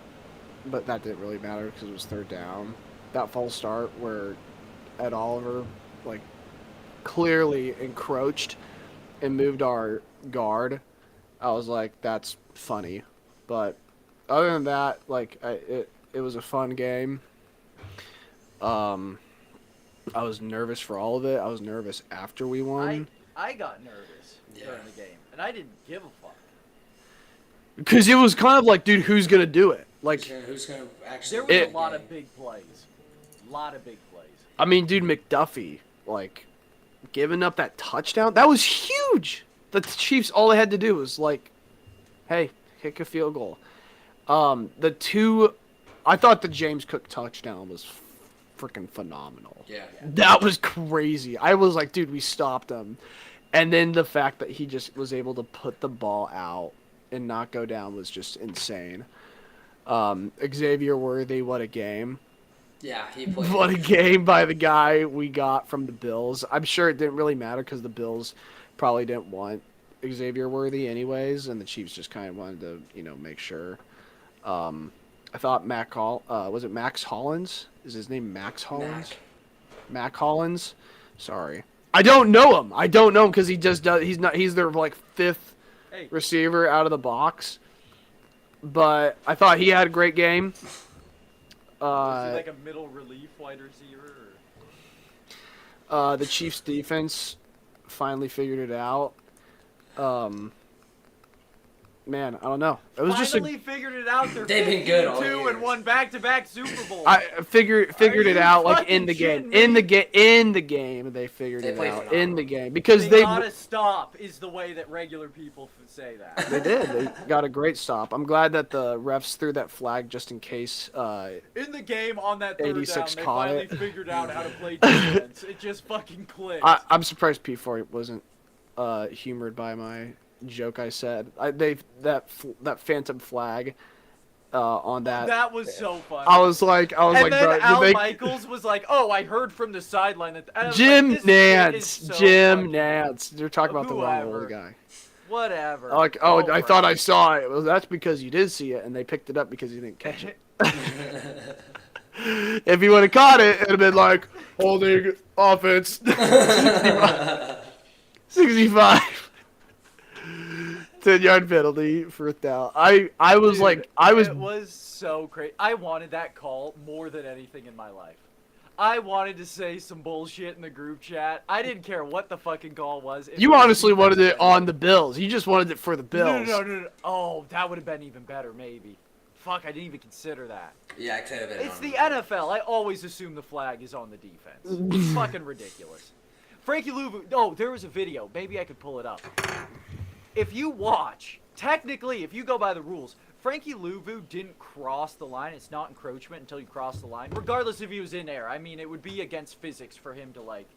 but that didn't really matter because it was third down. That false start where Ed Oliver, like, clearly encroached and moved our guard, I was like, that's funny. But other than that, like, it was a fun game. Um, I was nervous for all of it. I was nervous after we won. I got nervous during the game, and I didn't give a fuck. Because it was kind of like, dude, who's going to do it? Like, who's gonna actually? There was a lot of big plays. I mean, dude, McDuffie, like, giving up that touchdown, that was huge. The Chiefs, all they had to do was, like, hey, kick a field goal. I thought the James Cook touchdown was freaking phenomenal. Yeah. That was crazy. I was like, dude, we stopped him. And then the fact that he just was able to put the ball out and not go down was just insane. Xavier Worthy, what a game. Yeah, he played. What a game by the guy we got from the Bills. I'm sure it didn't really matter because the Bills probably didn't want Xavier Worthy anyways, and the Chiefs just kind of wanted to, make sure. I thought was it Max Hollins? Is his name Max Hollins? Mac Hollins? Sorry. I don't know him. Because he just does. He's their like fifth receiver out of the box. But I thought he had a great game. Was he like a middle relief wide receiver? The Chiefs defense finally figured it out. Man, I don't know. It was finally figured it out. They've been good all 2 year. and won back-to-back Super Bowls. I figured it out like in the game. In the game, they figured They it played out phenomenal. in the game because they gotta stop is the way that regular people say that. They did. They got a great stop. I'm glad that the refs threw that flag just in case. In the game on that third down, 86 they caught finally it. figured out how to play defense. It just fucking clicked. I'm surprised P4 wasn't humored by my joke I said. That phantom flag on that. That was so funny. I was like, and then bro, Al Michaels was like, "Oh, I heard from the sideline that." I was Jim like, this is Nance, so Jim fucking- Nance. You're talking about the wrong Whoever. old guy. Whatever. Like, I thought I saw it. Well, that's because you did see it, and they picked it up because you didn't catch it. If you would have caught it, it'd have been like holding offense. 65. 10-yard penalty, first down. I was Dude, like, It was so crazy. I wanted that call more than anything in my life. I wanted to say some bullshit in the group chat. I didn't care what the fucking call was. You honestly wanted it on the Bills. You just wanted it for the Bills. No. Oh, that would have been even better, maybe. Fuck, I didn't even consider that. Yeah, I could have been. It's the NFL. I always assume the flag is on the defense. It's fucking ridiculous. Frankie Louvu. Oh, there was a video. Maybe I could pull it up. If you watch, technically, if you go by the rules, Frankie Louvu didn't cross the line. It's not encroachment until you cross the line, regardless if he was in air. I mean, it would be against physics for him to, like,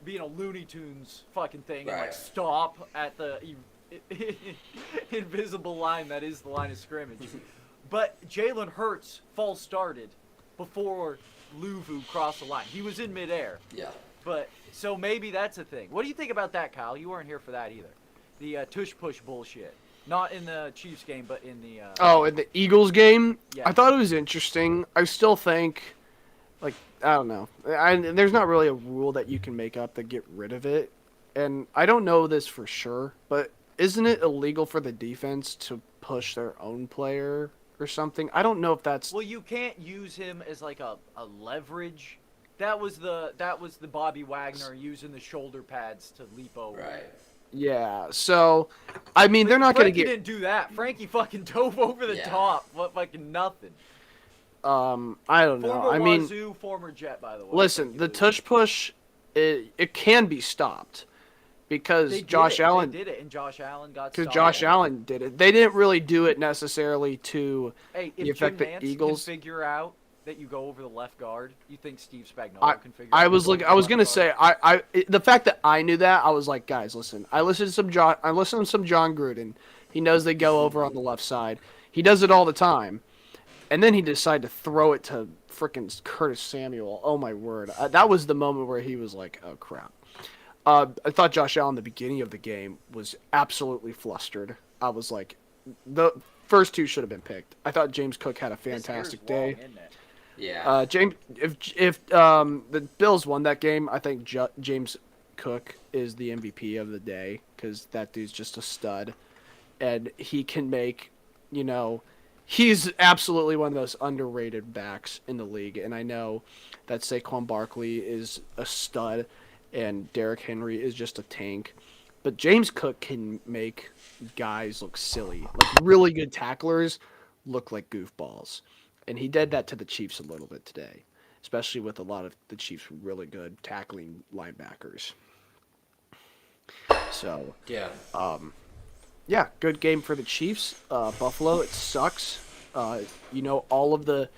be in a Looney Tunes fucking thing and, like, stop at the invisible line that is the line of scrimmage. But Jalen Hurts false started before Louvu crossed the line. He was in midair. Yeah. But, so maybe that's a thing. What do you think about that, Kyle? You weren't here for that either. The tush-push bullshit. Not in the Chiefs game, but in the... in the Eagles game? Yeah. I thought it was interesting. I still think, like, I don't know. There's not really a rule that you can make up to get rid of it. And I don't know this for sure, but isn't it illegal for the defense to push their own player or something? I don't know if that's... Well, you can't use him as, like, a leverage. That was the Bobby Wagner using the shoulder pads to leap over. Right. Yeah, so, I mean, they're not going to get... Frankie didn't do that. Frankie fucking dove over the top. What fucking nothing. I don't know. Former I mean, Wazoo, former Jet, by the way. listen, the tush push, it can be stopped because Josh Allen... They did it, and Josh Allen got stopped. Because Josh Allen did it. They didn't really do it necessarily to Hey, the if Jim effect that Nance Eagles... can figure out that you go over the left guard, you think Steve Spagnuolo can figure out? I was gonna say the fact that I knew that, I was like, guys, listen. I listened to some John Gruden. He knows they go over on the left side. He does it all the time, and then he decided to throw it to frickin' Curtis Samuel. Oh my word, that was the moment where he was like, oh crap. I thought Josh Allen, the beginning of the game, was absolutely flustered. I was like, the first two should have been picked. I thought James Cook had a fantastic day. Yeah. James, if the Bills won that game, I think James Cook is the MVP of the day because that dude's just a stud, and he can make, he's absolutely one of those underrated backs in the league. And I know that Saquon Barkley is a stud, and Derrick Henry is just a tank, but James Cook can make guys look silly, like really good tacklers look like goofballs, and he did that to the Chiefs a little bit today, especially with a lot of the Chiefs really good tackling linebackers. So, Yeah. yeah, good game for the Chiefs. Buffalo, it sucks. All of the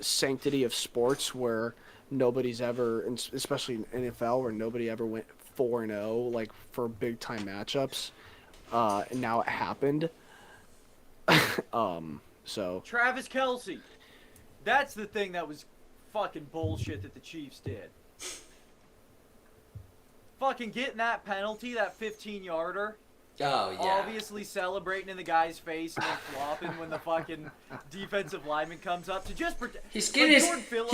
sanctity of sports where nobody's ever, especially in NFL, where nobody ever went 4-0, like for big time matchups. And now it happened. So Travis Kelce. That's the thing that was fucking bullshit that the Chiefs did. Fucking getting that penalty, that 15-yarder. Oh yeah. Obviously celebrating in the guy's face and then flopping when the fucking defensive lineman comes up to just protect. He's getting like his. Jordan Phillips,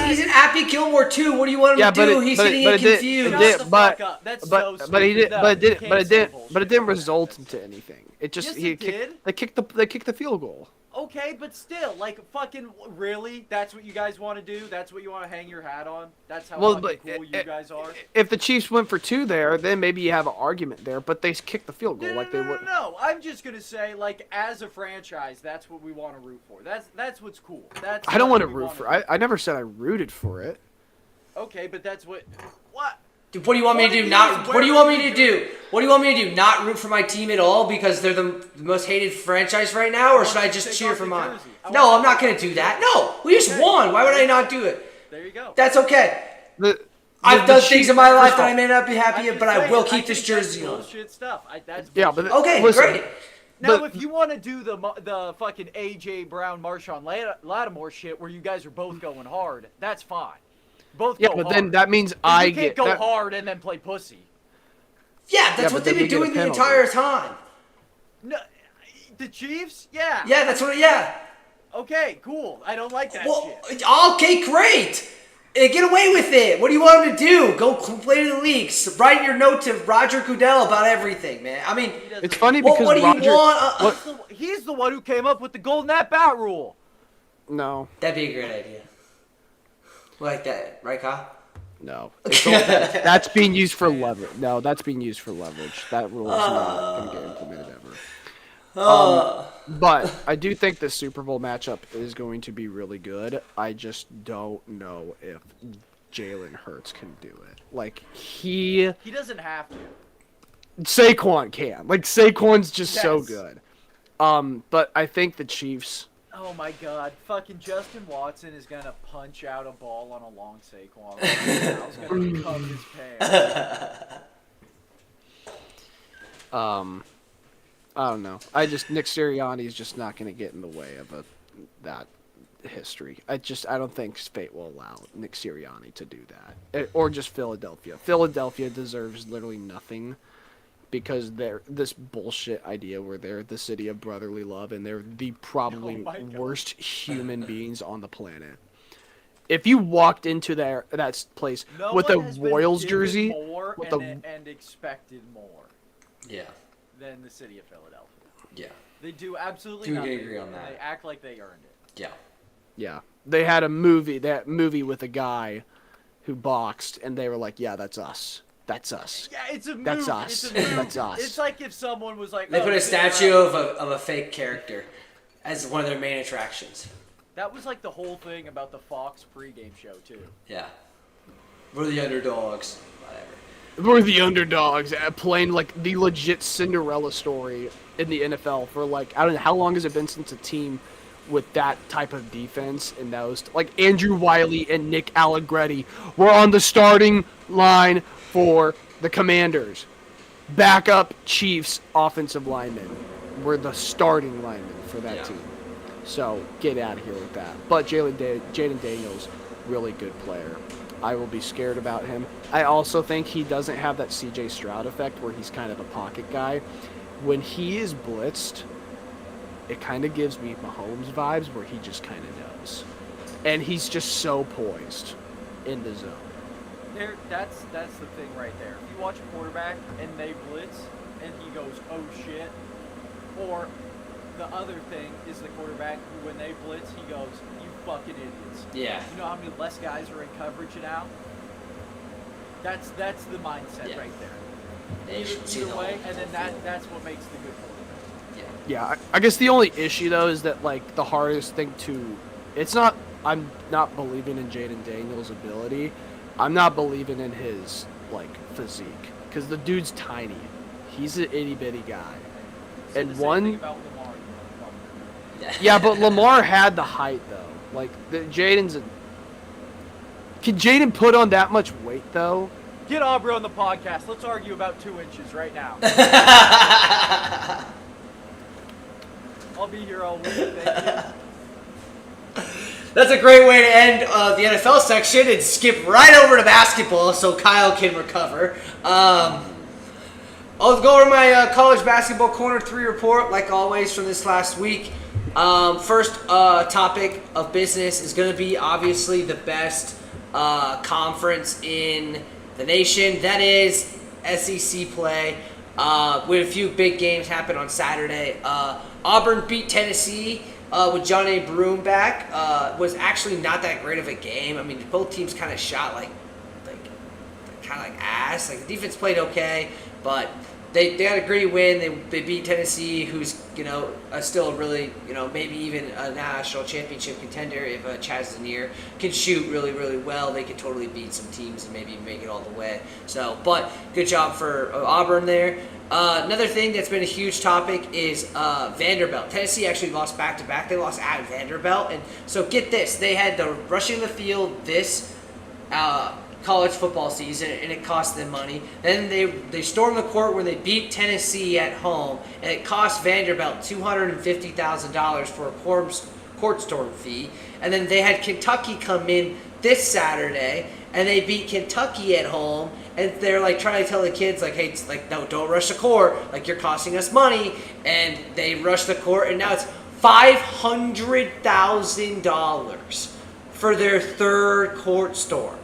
He's an Appy Gilmore too. What do you want him to do? He's getting confused. Shut the fuck up. That's so stupid. But he did. No, But you it can't say bullshit didn't when that result happens. into anything. It just Yes, it did. They kicked the field goal. Okay, but still, like, fucking, really? That's what you guys want to do? That's what you want to hang your hat on? That's how fucking cool you guys are? If the Chiefs went for 2 there, then maybe you have an argument there. But they kicked the field goal they would. No. I'm just gonna say, like, as a franchise, that's what we want to root for. That's what's cool. That's I don't want to what we root wanna for. do. I never said I rooted for it. Okay, but that's what. What? Dude, what do you want me to do? What do you want me to do? What do you want me to do? Not root for my team at all because they're the most hated franchise right now, or should I just cheer for mine? No, I'm not gonna do that. No, we just won. Why would I not do it? There you go. That's okay. I've done things in my life that I may not be happy with, but I will keep this jersey on. Bullshit stuff. That's Yeah, bullshit. but Okay, listen, great. Now, But- if you want to do the fucking AJ Brown, Marshawn Lattimore shit, where you guys are both going hard, that's fine. Both Yeah, go but hard. then that means But I you can't get go that, hard and then play pussy. Yeah, that's Yeah, what but they've then been they get a doing the penalty. entire time. No, the Chiefs? Yeah. Yeah, that's what. Yeah. Okay, cool. I don't like that Well, shit. okay, great. Get away with it. What do you want him to do? Go play in the leagues. Write your note to Roger Goodell about everything, man. I mean, He doesn't- It's funny what, because what do Roger. you want? He's the one who came up with the golden at-bat rule. No, That'd be a great idea. Like that, right, Kyle? no. That's being used for leverage. No, that's being used for leverage. That rule is not going to get implemented ever. But I do think the Super Bowl matchup is going to be really good. I just don't know if Jalen Hurts can do it. Like, He doesn't have to. Saquon can. Like, Saquon's just so Yes. good. But I think the Chiefs. Oh my god, fucking Justin Watson is gonna punch out a ball on a long Saquon. I was gonna cum his pants. I don't know. Nick Sirianni is just not going to get in the way of that history. I don't think fate will allow Nick Sirianni to do that, or just Philadelphia. Philadelphia deserves literally nothing because they're this bullshit idea where they're the city of brotherly love and they're the probably Oh my God. worst human beings on the planet. If you walked into that place No with a one has been Royals given jersey, more with and expected more Yeah. than the city of Philadelphia. Yeah. They do absolutely Do nothing. agree on and that. They act like they earned it. Yeah. yeah, they had that movie with a guy who boxed, and they were like, "Yeah, that's us. That's us." Yeah, it's a movie. That's us. It's a movie. That's us. It's like if someone was like, They "Oh, put a this is statue around." of a fake character as one of their main attractions. That was like the whole thing about the Fox pregame show too. Yeah. We're the underdogs. Whatever. We're the underdogs, playing like the legit Cinderella story in the NFL for like I don't know how long has it been since a team with that type of defense and those like Andrew Wiley and Nick Allegretti were on the starting line for the Commanders. Backup Chiefs offensive linemen were the starting linemen for that Yeah. team. So get out of here with that. But Jaden Daniels, really good player. I will be scared about him. I also think he doesn't have that CJ Stroud effect where he's kind of a pocket guy. When he is blitzed, it kind of gives me Mahomes vibes where he just kind of knows. And he's just so poised in the zone. That's the thing right there. If you watch a quarterback and they blitz and he goes, oh shit, or the other thing is the quarterback who, when they blitz, he goes, you fucking idiots. Yeah. You know how many less guys are in coverage now? That's the mindset right there. They should see Either the way, whole and then field. that's what makes the good quarterback. Yeah, I guess the only issue though is that like the hardest thing to, it's not. I'm not believing in Jaden Daniels' ability. I'm not believing in his like physique because the dude's tiny. He's an itty bitty guy, So and the same thing about Lamar. yeah, but Lamar had the height though. Like Jaden's. Can Jaden put on that much weight though? Get Aubrey on the podcast. Let's argue about 2 inches right now. I'll be here all week. Thank you. That's a great way to end the NFL section and skip right over to basketball so Kyle can recover. I'll go over my college basketball corner 3 report, like always, from this last week. First topic of business is going to be obviously the best conference in the nation. That is SEC play. We had a few big games happen on Saturday. Auburn beat Tennessee with John A. Broome back. Was actually not that great of a game. I mean, both teams kind of shot like ass. Like the defense played okay, but they got a gritty win. They beat Tennessee, who's still really maybe even a national championship contender if Chaz Zanier can shoot really really well. They could totally beat some teams and maybe make it all the way. So, but good job for Auburn there. Another thing that's been a huge topic is Vanderbilt. Tennessee actually lost back-to-back. They lost at Vanderbilt. And so get this. They had the rushing the field this college football season, and it cost them money. Then they stormed the court when they beat Tennessee at home, and it cost Vanderbilt $250,000 for a court storm fee. And then they had Kentucky come in this Saturday, and they beat Kentucky at home. And they're like trying to tell the kids, like, hey, like, no, don't rush the court. Like, you're costing us money. And they rush the court, and now it's $500,000 for their third court storm.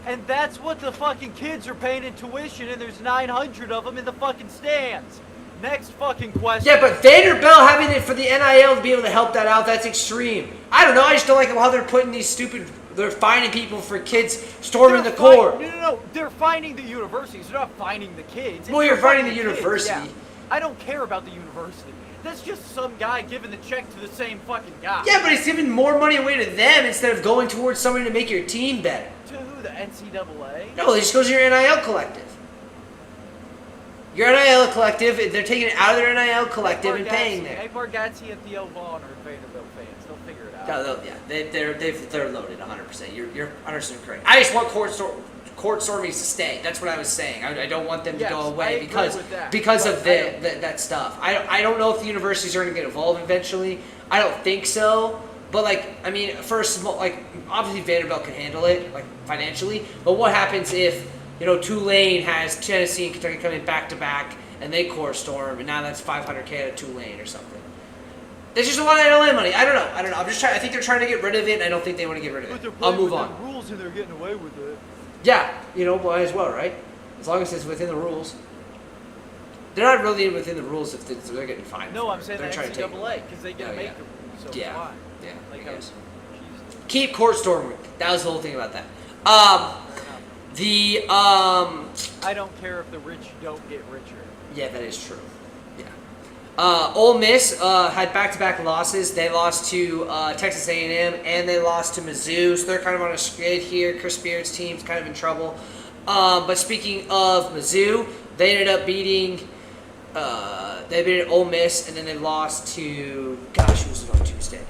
And that's what the fucking kids are paying in tuition, and there's 900 of them in the fucking stands. Next fucking question. Yeah, but Vanderbilt having it for the NIL to be able to help that out, that's extreme. I don't know. I just don't like how they're putting these stupid. They're fining people for kids storming the court. No. They're fining the universities. They're not fining the kids. Well, you're fining the university. Kids, yeah. I don't care about the university. That's just some guy giving the check to the same fucking guy. Yeah, but it's giving more money away to them instead of going towards somebody to make your team better. To who? The NCAA? No, it just goes to your NIL collective. Your NIL collective, they're taking it out of their NIL collective and paying there. Hey, Bargatze and Theo Vaughn are Vanderbilt fans. They'll figure it out. No, yeah, they're loaded 100%. You're 100% correct. I just want court stormings to stay. That's what I was saying. I don't want them to go away because of that stuff. I don't know if the universities are going to get involved eventually. I don't think so. But for a small, obviously Vanderbilt can handle it financially. But what happens if Tulane has Tennessee and Kentucky coming back to back and they court storm and now that's $500K at Tulane or something? There's just a lot of NIL money. I don't know. I'm just trying. I think they're trying to get rid of it, and I don't think they want to get rid of it. I'll move on. Rules and they're getting away with it. Yeah, might as well, right? As long as it's within the rules. They're not really within the rules if they're getting fined. No, I'm saying they're the trying to take NCAA because they get to make the rules. So yeah, it's fine. yeah. Like I guess. Jesus. Keep court storming. That was the whole thing about that. I don't care if the rich don't get richer. Yeah, that is true. Yeah. Ole Miss had back-to-back losses. They lost to Texas A&M and they lost to Mizzou, so they're kind of on a skid here. Chris Beard's team's kind of in trouble. But speaking of Mizzou, they ended up beating Ole Miss, and then they lost to who was it on Tuesday?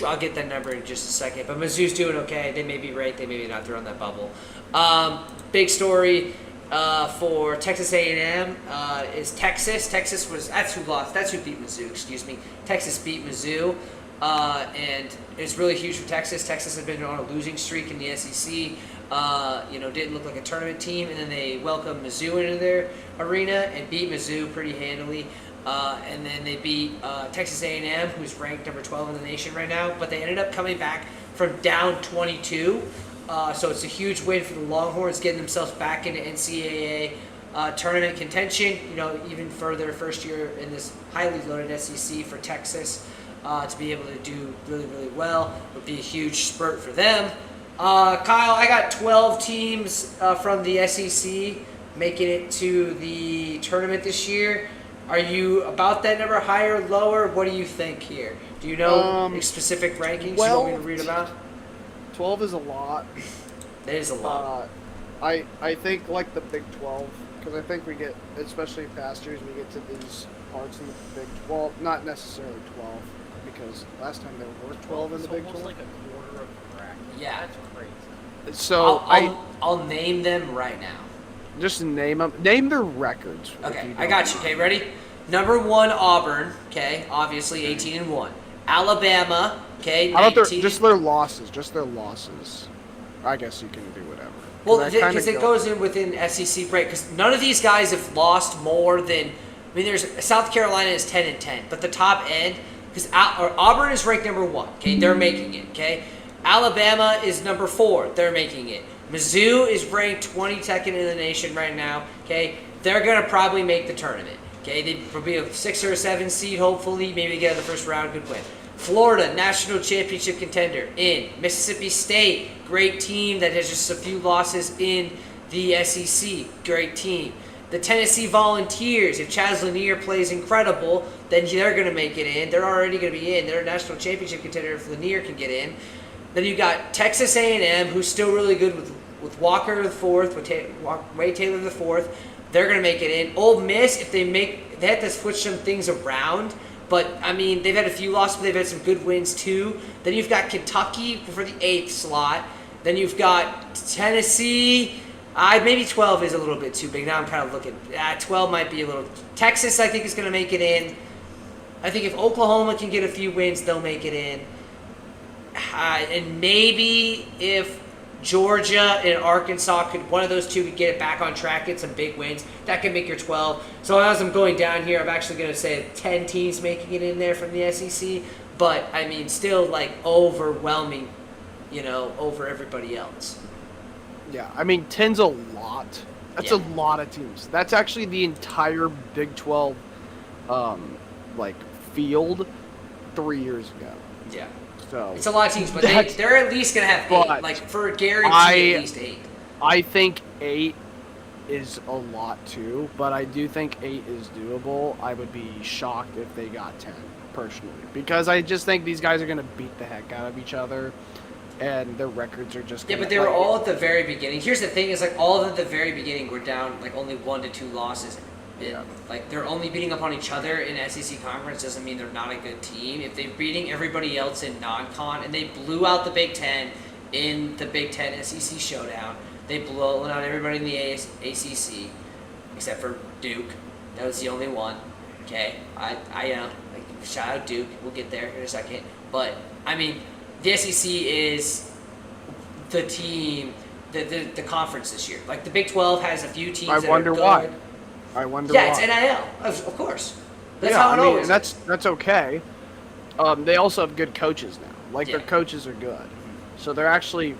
I'll get that number in just a second. But Mizzou's doing okay. They may be ranked. They may be not. They're on that bubble. Big story for Texas A&M is Texas. That's who lost. That's who beat Mizzou. Excuse me. Texas beat Mizzou, and it's really huge for Texas. Texas had been on a losing streak in the SEC. Didn't look like a tournament team, and then they welcomed Mizzou into their arena and beat Mizzou pretty handily. And then they beat Texas A&M, who's ranked number 12 in the nation right now, but they ended up coming back from down 22. So it's a huge win for the Longhorns, getting themselves back into NCAA tournament contention. Even further, first year in this highly loaded SEC for Texas, to be able to do really, really well would be a huge spurt for them. Kyle, I got 12 teams from the SEC making it to the tournament this year. Are you about that number, higher, lower? What do you think here? Do you know specific rankings you want me to read about? 12 is a lot. That is a lot. I think like the Big 12, because I think we get, especially past years, we get to these parts in the Big 12, not necessarily 12, because last time there were 12 in the Big 12. Almost like a quarter of the bracket. Yeah. That's crazy. So I'll name them right now. Just name them. Name their records. Okay, I got you. Okay, ready? Number 1, Auburn. Okay, obviously 18-1. Alabama. Okay, How 19. about just their losses? Just their losses. I guess you can do whatever. Well, because it goes in within SEC break. Because none of these guys have lost more than. I mean, there's South Carolina is 10-10, but the top end, because Auburn is ranked number 1. Okay, they're making it. Okay, Alabama is number 4. They're making it. Mizzou is ranked 22nd in the nation right now. Okay, they're gonna probably make the tournament. Okay, they'd be a 6 or a 7 seed, hopefully, maybe get out of the first round, good win. Florida, national championship contender in. Mississippi State, great team that has just a few losses in the SEC, great team. The Tennessee Volunteers, if Chaz Lanier plays incredible, then they're going to make it in. They're already going to be in. They're a national championship contender if Lanier can get in. Then you got Texas A&M, who's still really good with Walker the fourth, with Wade Taylor the fourth. They're going to make it in. Ole Miss, if they have to switch some things around. But, I mean, they've had a few losses, but they've had some good wins, too. Then you've got Kentucky for the 8th slot. Then you've got Tennessee. Maybe 12 is a little bit too big. Now I'm kind of looking. 12 might be a little. Texas, I think, is going to make it in. I think if Oklahoma can get a few wins, they'll make it in. And maybe if Georgia and Arkansas one of those two could get it back on track, get some big wins, that could make your 12. So as I'm going down here, I'm actually going to say 10 teams making it in there from the SEC. But, I mean, still, like, overwhelming, over everybody else. Yeah, I mean, 10's a lot. That's a lot of teams. That's actually the entire Big 12, field 3 years ago. Yeah. So it's a lot of teams, but they're at least going to have 8. Like, for guarantee, at least 8. I think 8 is a lot, too, but I do think 8 is doable. I would be shocked if they got 10, personally, because I just think these guys are going to beat the heck out of each other. And their records are just... Yeah, but they were all at the very beginning. Here's the thing, is like all of them at the very beginning were down like only 1 to 2 losses. Yeah. Like they're only beating up on each other in SEC conference doesn't mean they're not a good team. If they're beating everybody else in non-con, and they blew out the Big Ten in the Big Ten SEC showdown, they blew out everybody in the ACC except for Duke. That was the only one. Okay, I shout out Duke. We'll get there in a second. But I mean, the SEC is the team, the conference this year. Like the Big 12 has a few teams. I wonder why. Yeah, it's NIL, of course. That's how it always. And that's okay. They also have good coaches now. Like their coaches are good, so they're actually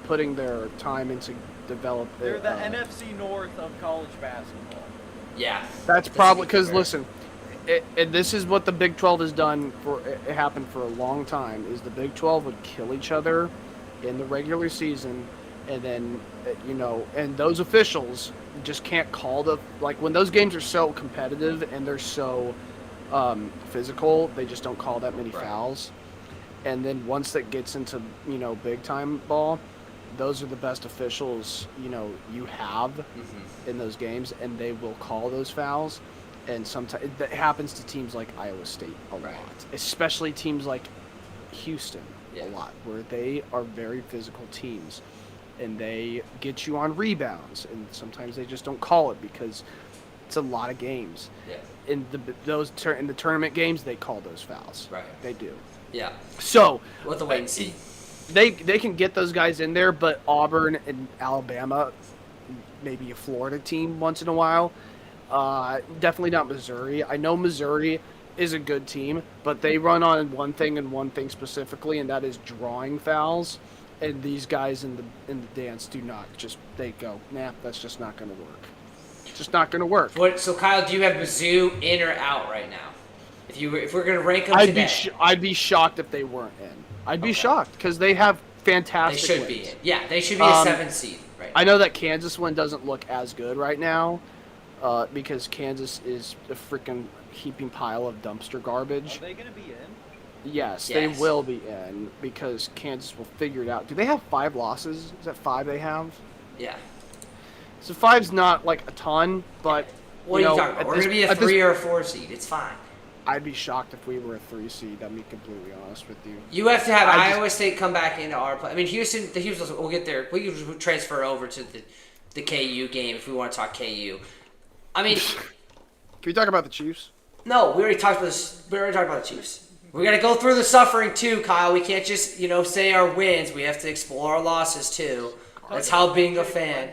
putting their time into develop. They're the NFC North of college basketball. Yeah, that's probably because listen. And this is what the Big 12 has done it happened for a long time, is the Big 12 would kill each other in the regular season, and then, and those officials just can't call when those games are so competitive and they're so physical, they just don't call that many fouls. And then once that gets into, big time ball, those are the best officials, you have in those games, and they will call those fouls. And sometimes that happens to teams like Iowa State a lot, especially teams like Houston a lot, where they are very physical teams, and they get you on rebounds, and sometimes they just don't call it because it's a lot of games. Yeah. In the tournament games, they call those fouls. Right. They do. Yeah. So we'll have to wait and see. They can get those guys in there, but Auburn and Alabama, maybe a Florida team once in a while. Definitely not Missouri. I know Missouri is a good team, but they run on one thing and one thing specifically, and that is drawing fouls. And these guys in the dance do not they go, nah, that's just not going to work. Just not going to work. So Kyle, do you have Mizzou in or out right now? If we're going to rank them today, I'd be shocked if they weren't in. I'd be shocked because they have fantastic. They should wins. be in. Yeah, they should be a 7 seed right now. I know that Kansas one doesn't look as good right now, because Kansas is a freaking heaping pile of dumpster garbage. Are they going to be in? Yes, they will be in because Kansas will figure it out. Do they have 5 losses? Is that 5 they have? Yeah. So 5's not like a ton, but what are you talking about? We're going to be a 3 or a 4 seed. It's fine. I'd be shocked if we were a 3 seed. I'll be completely honest with you. You have to have Iowa State come back into our play. I mean, Houston. We'll get there. We can transfer over to the KU game if we want to talk KU. I mean, can we talk about the Chiefs? No, we already talked about this. We already talked about the Chiefs. We got to go through the suffering too, Kyle. We can't just say our wins. We have to explore our losses too. That's how being a fan.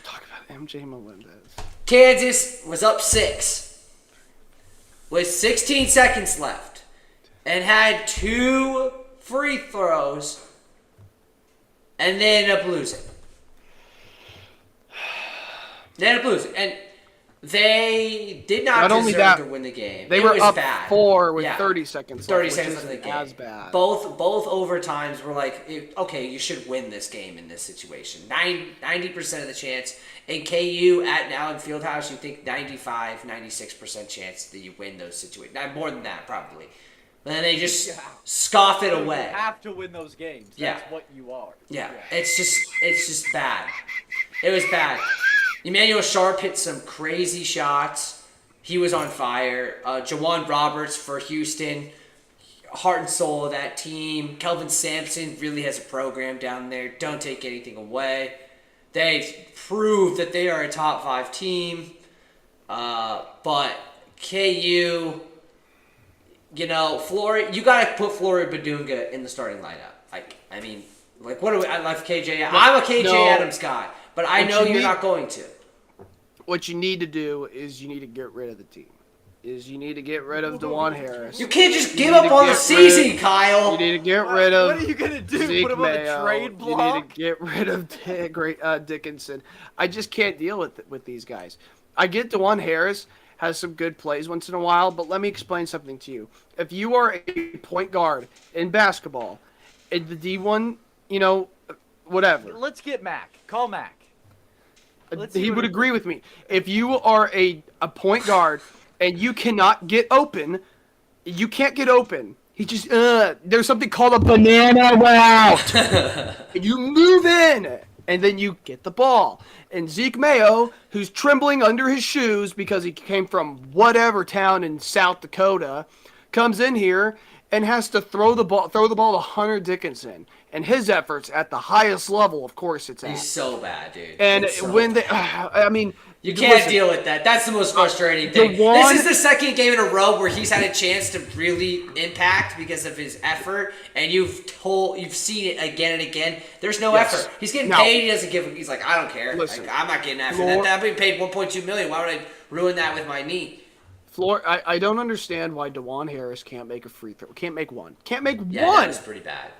Talk about MJ Melendez. Kansas was up 6 with 16 seconds left and had 2 free throws and they ended up losing. And they did not deserve to win the game. They were up bad. 4 with 30 seconds left. 30 seconds left in the game. As bad. Both overtimes were like, okay, you should win this game in this situation. 90% of the chance. In KU at Allen Fieldhouse, you think 95, 96% chance that you win those situations. More than that, probably. And then they just scoff it away. You have to win those games. That's what you are. Yeah. It's just bad. It was bad. Emmanuel Sharp hit some crazy shots. He was on fire. Jawan Roberts for Houston, heart and soul of that team. Kelvin Sampson really has a program down there. Don't take anything away. They proved that they are a top 5 team. But KU, Florida, you got to put Flory Badunga in the starting lineup. What do we? I love KJ. I'm a KJ Adams guy. But I know you're not going to. What you need to do is you need to get rid of the team. You need to get rid of DeJuan Harris. You can't just give up on the season, Kyle. You need to get rid of. What are you gonna do? Zeke Put him on the trade block? You need to get rid of Dickinson. I just can't deal with these guys. I get DeJuan Harris has some good plays once in a while, but let me explain something to you. If you are a point guard in basketball, in the D1, whatever. Let's get Mac. Call Mac. He would agree with me. If you are a point guard and you cannot get open, you can't get open. He just, there's something called a banana route. You move in, and then you get the ball. And Zeke Mayo, who's trembling under his shoes because he came from whatever town in South Dakota, comes in here and has to throw the ball to Hunter Dickinson. And his efforts at the highest level, of course, it's at. He's so bad, dude. And when they, you can't deal with that. That's the most frustrating thing. This is the second game in a row where he's had a chance to really impact because of his effort, and you've seen it again and again. There's no effort. He's getting paid. He doesn't give. He's like, I don't care. Listen, I'm not getting after that. I'm being paid $1.2 million. Why would I ruin that with my knee? I don't understand why DeJuan Harris can't make a free throw. Can't make one. Can't make one. That was pretty bad.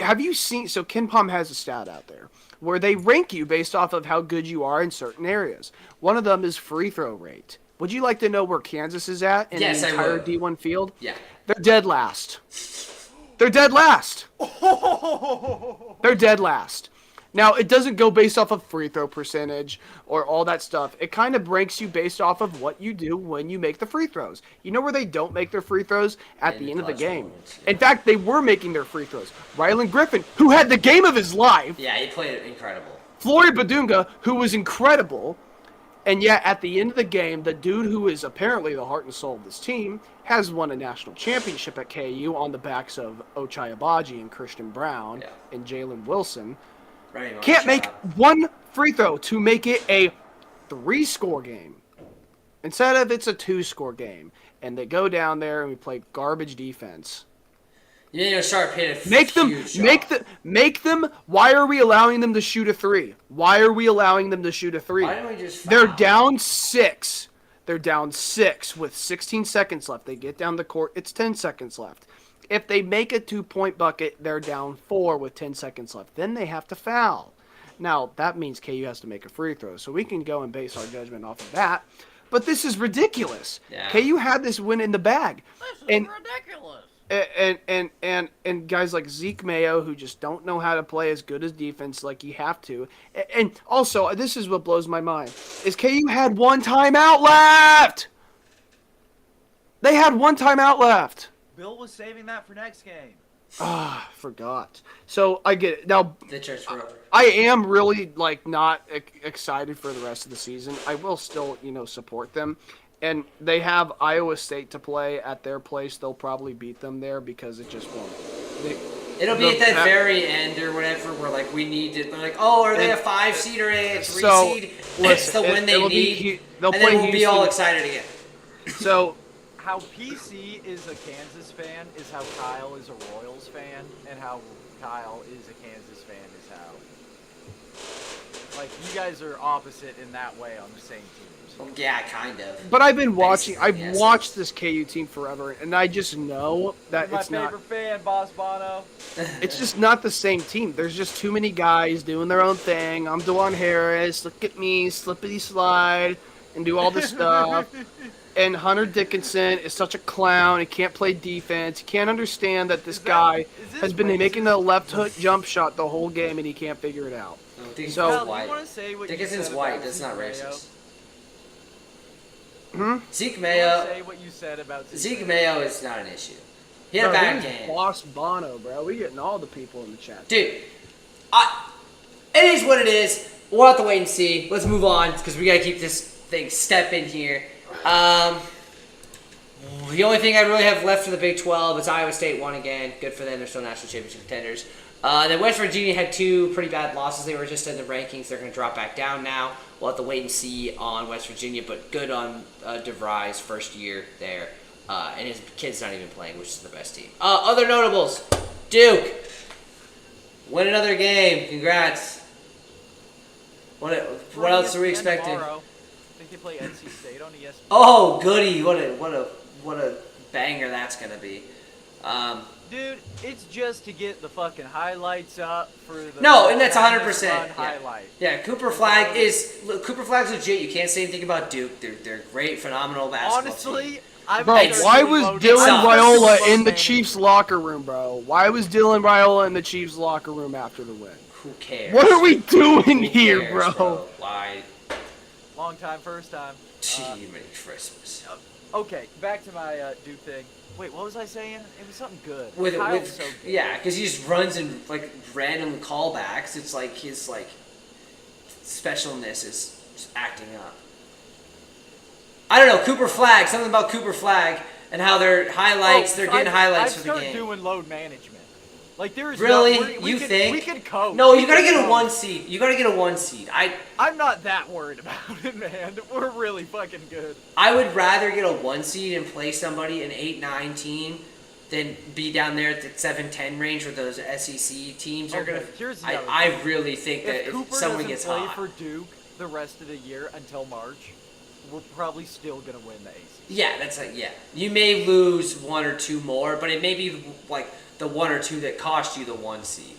Have you seen? So Ken Palm has a stat out there where they rank you based off of how good you are in certain areas. One of them is free throw rate. Would you like to know where Kansas is at in the entire D1 field? Yeah. They're dead last. They're dead last. They're dead last. Now, it doesn't go based off of free throw percentage or all that stuff. It kind of ranks you based off of what you do when you make the free throws. You know where they don't make their free throws? At the end of the game. Moments, In fact, they were making their free throws. Rylan Griffin, who had the game of his life. Yeah, he played incredible. Flory Badunga, who was incredible. And yet, at the end of the game, the dude who is apparently the heart and soul of this team has won a national championship at KU on the backs of Ochai Agbaji and Christian Brown and Jalen Wilson. Can't make one free throw to make it a 3-score game. Instead of it's a 2-score game. And they go down there and we play garbage defense. Sharp hit a Make them. Why are we allowing them to shoot a 3? Why are we allowing them to shoot a 3? Why don't we just foul? They're down 6. they're down 6 with 16 seconds left. They get down the court, it's 10 seconds left. If they make a 2-point bucket, they're down 4 with 10 seconds left. Then they have to foul. Now, that means KU has to make a free throw, so we can go and base our judgment off of that. But this is ridiculous. Yeah. KU had this win in the bag. This is ridiculous. And guys like Zeke Mayo, who just don't know how to play as good as defense like you have to. And also, this is what blows my mind, is KU had 1 timeout left. They had 1 timeout left. Bill was saving that for next game. Ah, forgot. So I get it. Now, The church forever. I am really not excited for the rest of the season. I will still, support them. And they have Iowa State to play at their place. They'll probably beat them there because it just won't. It'll be at that very end or whatever where we need to. They're like, oh, are they a 5 seed or a 3 seed? It's the win they need. They'll and play then we'll be all Houston. excited again. So How PC is a Kansas fan is how Kyle is a Royals fan, and how Kyle is a Kansas fan is how. You guys are opposite in that way on the same teams. Well, yeah, kind of. But I've been watching. Basically, I've yes. watched this KU team forever, and I just know that You're it's my not. favorite fan, Boss Bono. It's just not the same team. There's just too many guys doing their own thing. I'm DeJuan Harris. Look at me, slippity slide, and do all this stuff. And Hunter Dickinson is such a clown. He can't play defense. He can't understand that this guy has been making the left hook jump shot the whole game, and he can't figure it out. No, Dickinson's So- Kyle, do white. you want to say what Dickinson's you said white. about That's not Zeke Mayo? racist. Zeke Do you Mayo. want to say what you said about Zeke Mayo is not an issue. He had a Bro, bad he's game. Boss Bono, bro. We getting all the people in the chat. Dude, it is what it is. We'll have to wait and see. Let's move on because we got to keep this thing stepping here. The only thing I really have left for the Big 12 is Iowa State won again. Good for them. They're still national championship contenders. Then West Virginia had 2 pretty bad losses. They were just in the rankings. They're going to drop back down now. We'll have to wait and see on West Virginia, but good on DeVry's first year there. And his kid's not even playing, which is the best team. Other notables. Duke. Win another game. Congrats. What else are we expecting? Tomorrow. I think they play NC State on ESPN. Oh, goody! What a banger that's gonna be. Dude, it's just to get the fucking highlights up for the. No, and that's Madness 100%. Run Yeah. highlight. Yeah, Cooper Flag's legit. You can't say anything about Duke. They're great, phenomenal basketball team. Honestly, I'm Bro, It's- why was low- Dylan sucks. Raiola Low in the man. Chiefs locker room, bro? Why was Dylan Raiola in the Chiefs locker room after the win? Who cares? What are we doing Who here, cares, bro? Why? Long time, first time. Gee, Merry Christmas. Okay, back to my Duke thing. Wait, what was I saying? It was something good. With Kyle's so good. yeah, because he just runs in random callbacks. It's like his specialness is just acting up. I don't know, Cooper Flag. Something about Cooper Flag and how they're highlights. They're getting highlights for the I've game. started doing load management. There's Really? we You could, think? we could coach? No, We you gotta could get a coach. 1 seed. You gotta get a 1 seed. I'm not that worried about it, man. We're really fucking good. I would rather get a 1 seed and play somebody an 8-9 team than be down there at the 7-10 range where those SEC teams are Okay, gonna. here's the I, other I thing. really think that if Cooper someone doesn't gets play hot. for Duke the rest of the year until March, we're probably still gonna win the ACC. Yeah, that's yeah. You may lose 1 or 2 more, but it may be the 1 or 2 that cost you the 1 seed.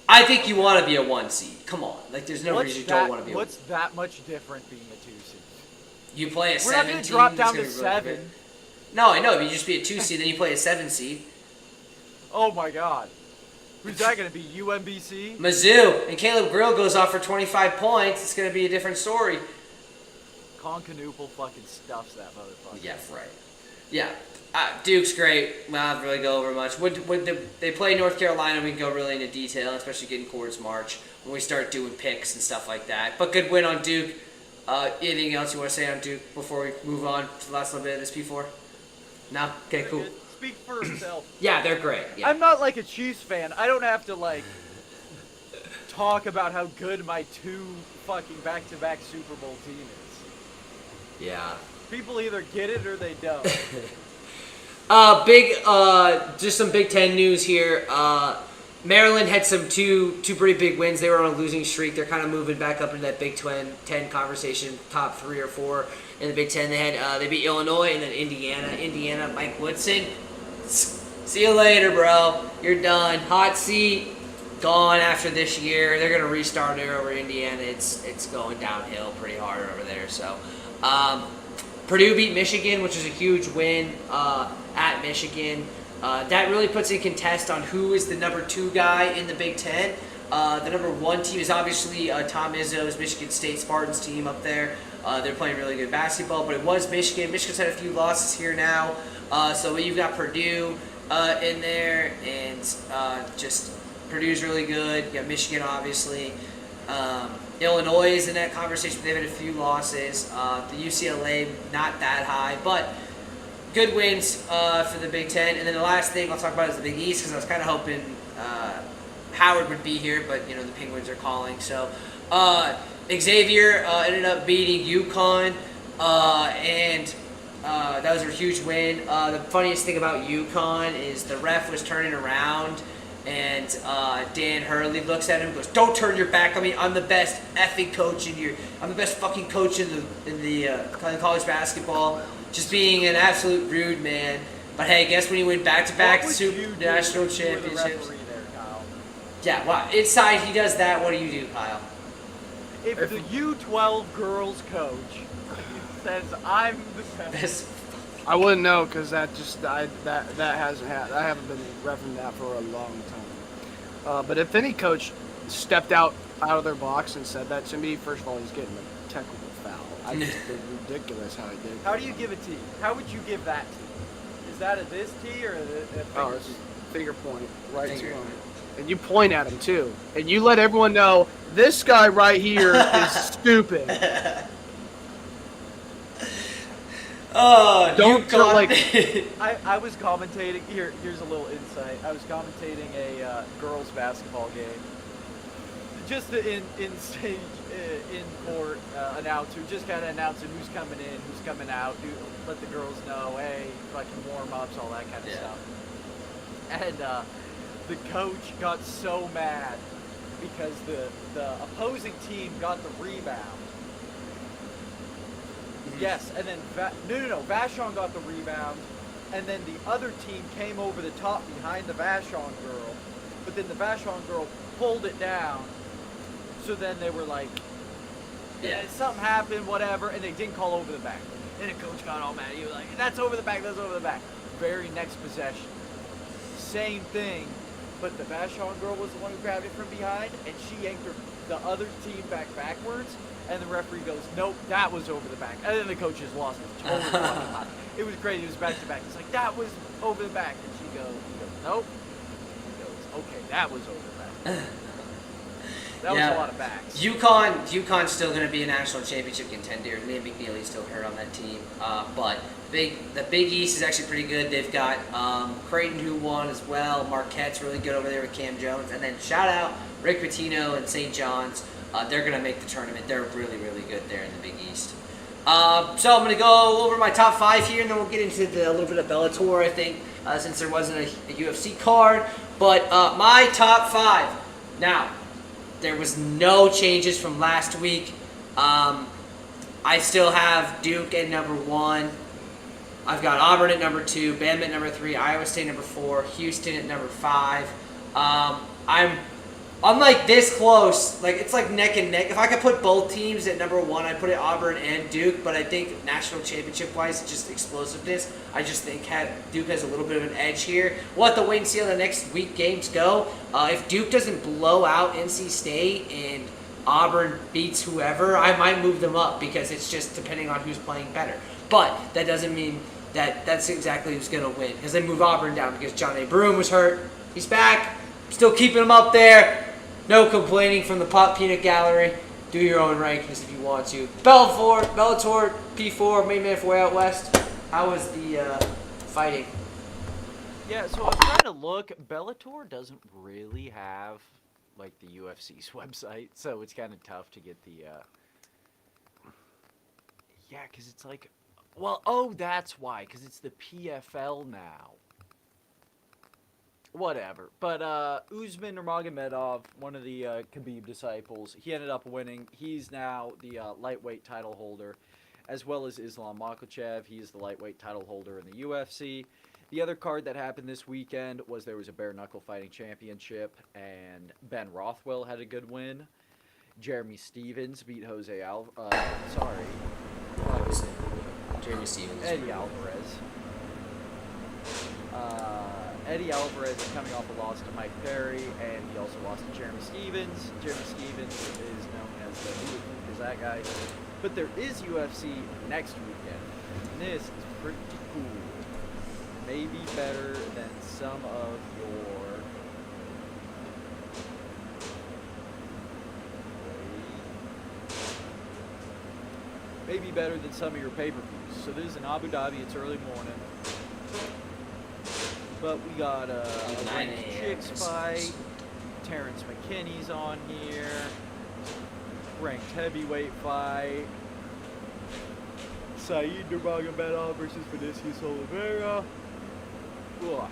I think you want to be a 1 seed. Come on, there's no reason you don't want to be. What's that much different being a 2 seed? You play a We're 7 not gonna team. drop that's down to gonna be really 7. good. No, I know. But you just be a 2 seed, then you play a 7 seed. Oh my God, who's that gonna be? UMBC? Mizzou and Caleb Grill goes off for 25 points. It's gonna be a different story. Concanoople fucking stuffs that motherfucker. Yeah, right. Yeah, Duke's great. We'll not really go over much. When they play North Carolina, we can go really into detail, especially getting towards March when we start doing picks and stuff like that. But good win on Duke. Anything else you want to say on Duke before we move on to the last little bit of this P4? No? Okay, cool. Speak for himself. Yeah, they're great. Yeah. I'm not like a Chiefs fan. I don't have to talk about how good my 2 fucking back-to-back Super Bowl team is. Yeah. People either get it or they don't. Just some Big Ten news here. Maryland had two pretty big wins. They were on a losing streak. They're kind of moving back up into that Big Ten conversation, top 3 or 4 in the Big Ten. They beat Illinois and then Indiana, Mike Woodson. See you later, bro. You're done. Hot seat, gone after this year. They're gonna restart it over Indiana. It's going downhill pretty hard over there. So, Purdue beat Michigan, which is a huge win at Michigan. That really puts in contest on who is the number 2 guy in the Big Ten. The number 1 team is obviously Tom Izzo's Michigan State Spartans team up there. They're playing really good basketball, but it was Michigan. Michigan's had a few losses here now. So you've got Purdue in there, and just Purdue's really good. You got Michigan, obviously. Illinois is in that conversation. They've had a few losses. The UCLA, not that high, but good wins for the Big Ten. And then the last thing I'll talk about is the Big East, because I was kind of hoping Howard would be here, but the Penguins are calling. So Xavier ended up beating UConn, and that was a huge win. The funniest thing about UConn is the ref was turning around, and Dan Hurley looks at him and goes, "Don't turn your back on me. I'm the best effing coach I'm the best fucking coach in the college basketball." Just being an absolute rude man. But hey, guess when you win back-to-back national championships? There, Kyle? Yeah, well, inside he does that. What do you do, Kyle? If the U12 girls coach says I'm the best, I wouldn't know because that hasn't happened. I haven't been repping that for a long time. But if any coach stepped out of their box and said that to me, first of all, he's getting a technical foul. I just think ridiculous how he did. how do you give a T? How would you give that T? Is that a this T or a finger Oh, it's T? finger point right Finger. to him, and you point at him too, and you let everyone know this guy right here is stupid. Oh, Don't you got like- I was commentating. Here's a little insight. I was commentating a girls basketball game. Just in stage in court announcer, just kind of announcing who's coming in, who's coming out. Let the girls know, hey, fucking warm ups, all that kind of stuff. And the coach got so mad because the opposing team got the rebound. Yes, and then Vashon got the rebound, and then the other team came over the top behind the Vashon girl, but then the Vashon girl pulled it down. So then they were like, something happened, whatever, and they didn't call over the back. And the coach got all mad. He was like, that's over the back, that's over the back. Very next possession, same thing, but the Vashon girl was the one who grabbed it from behind, and she yanked the other team backwards. And the referee goes, nope, that was over the back. And then the coach just lost his total fucking mind. It was crazy. It was back to back. It's like, that was over the back. And he goes, nope. He goes, okay, that was over the back. That was a lot of backs. UConn's still going to be a national championship contender. Liam McNeely's still hurt on that team. But the Big East is actually pretty good. They've got Creighton, who won as well. Marquette's really good over there with Cam Jones. And then shout out Rick Pitino and St. John's. They're going to make the tournament. They're really, really good there in the Big East. So I'm going to go over my top 5 here, and then we'll get into a little bit of Bellator, I think, since there wasn't a UFC card. But my top 5. Now, there was no changes from last week. I still have Duke at number 1. I've got Auburn at number 2, Bama at number 3, Iowa State number 4, Houston at number 5. I'm like this close. Like it's like neck and neck. If I could put both teams at number 1, I'd put it Auburn and Duke. But I think national championship wise, just explosiveness. I just think Duke has a little bit of an edge here. We'll have to wait and see how the next week games go. If Duke doesn't blow out NC State and Auburn beats whoever, I might move them up because it's just depending on who's playing better. But that doesn't mean that that's exactly who's going to win. Because they move Auburn down because John A. Broome was hurt. He's back. Still keeping him up there. No complaining from the Pop Peanut Gallery. Do your own rankings if you want to. Bellator, P4, main man for Way Out West. How was the fighting? Yeah, so I'm trying to look. Bellator doesn't really have like the UFC's website, so it's kind of tough to get the. Yeah, because it's like, well, oh, that's why, because it's the PFL now. whatever. But Usman Nurmagomedov, one of the Khabib disciples, he ended up winning. He's now the lightweight title holder, as well as Islam Makhachev. He's the lightweight title holder in the UFC. The other card that happened this weekend was there was a bare knuckle fighting championship, and Ben Rothwell had a good win. Jeremy Stevens beat Jeremy Stevens. Eddie Alvarez. Eddie Alvarez is coming off a loss to Mike Perry, and he also lost to Jeremy Stevens. Jeremy Stevens is known as the who is that guy. But there is UFC next weekend. And this is pretty cool. Maybe better than some of your pay-per-views. So this is in Abu Dhabi. It's early morning. But we got a Chicks fight. Terrence McKinney's on here. Ranked heavyweight fight. Saeed Nurmagomedov versus Vinicius Oliveira. Ugh.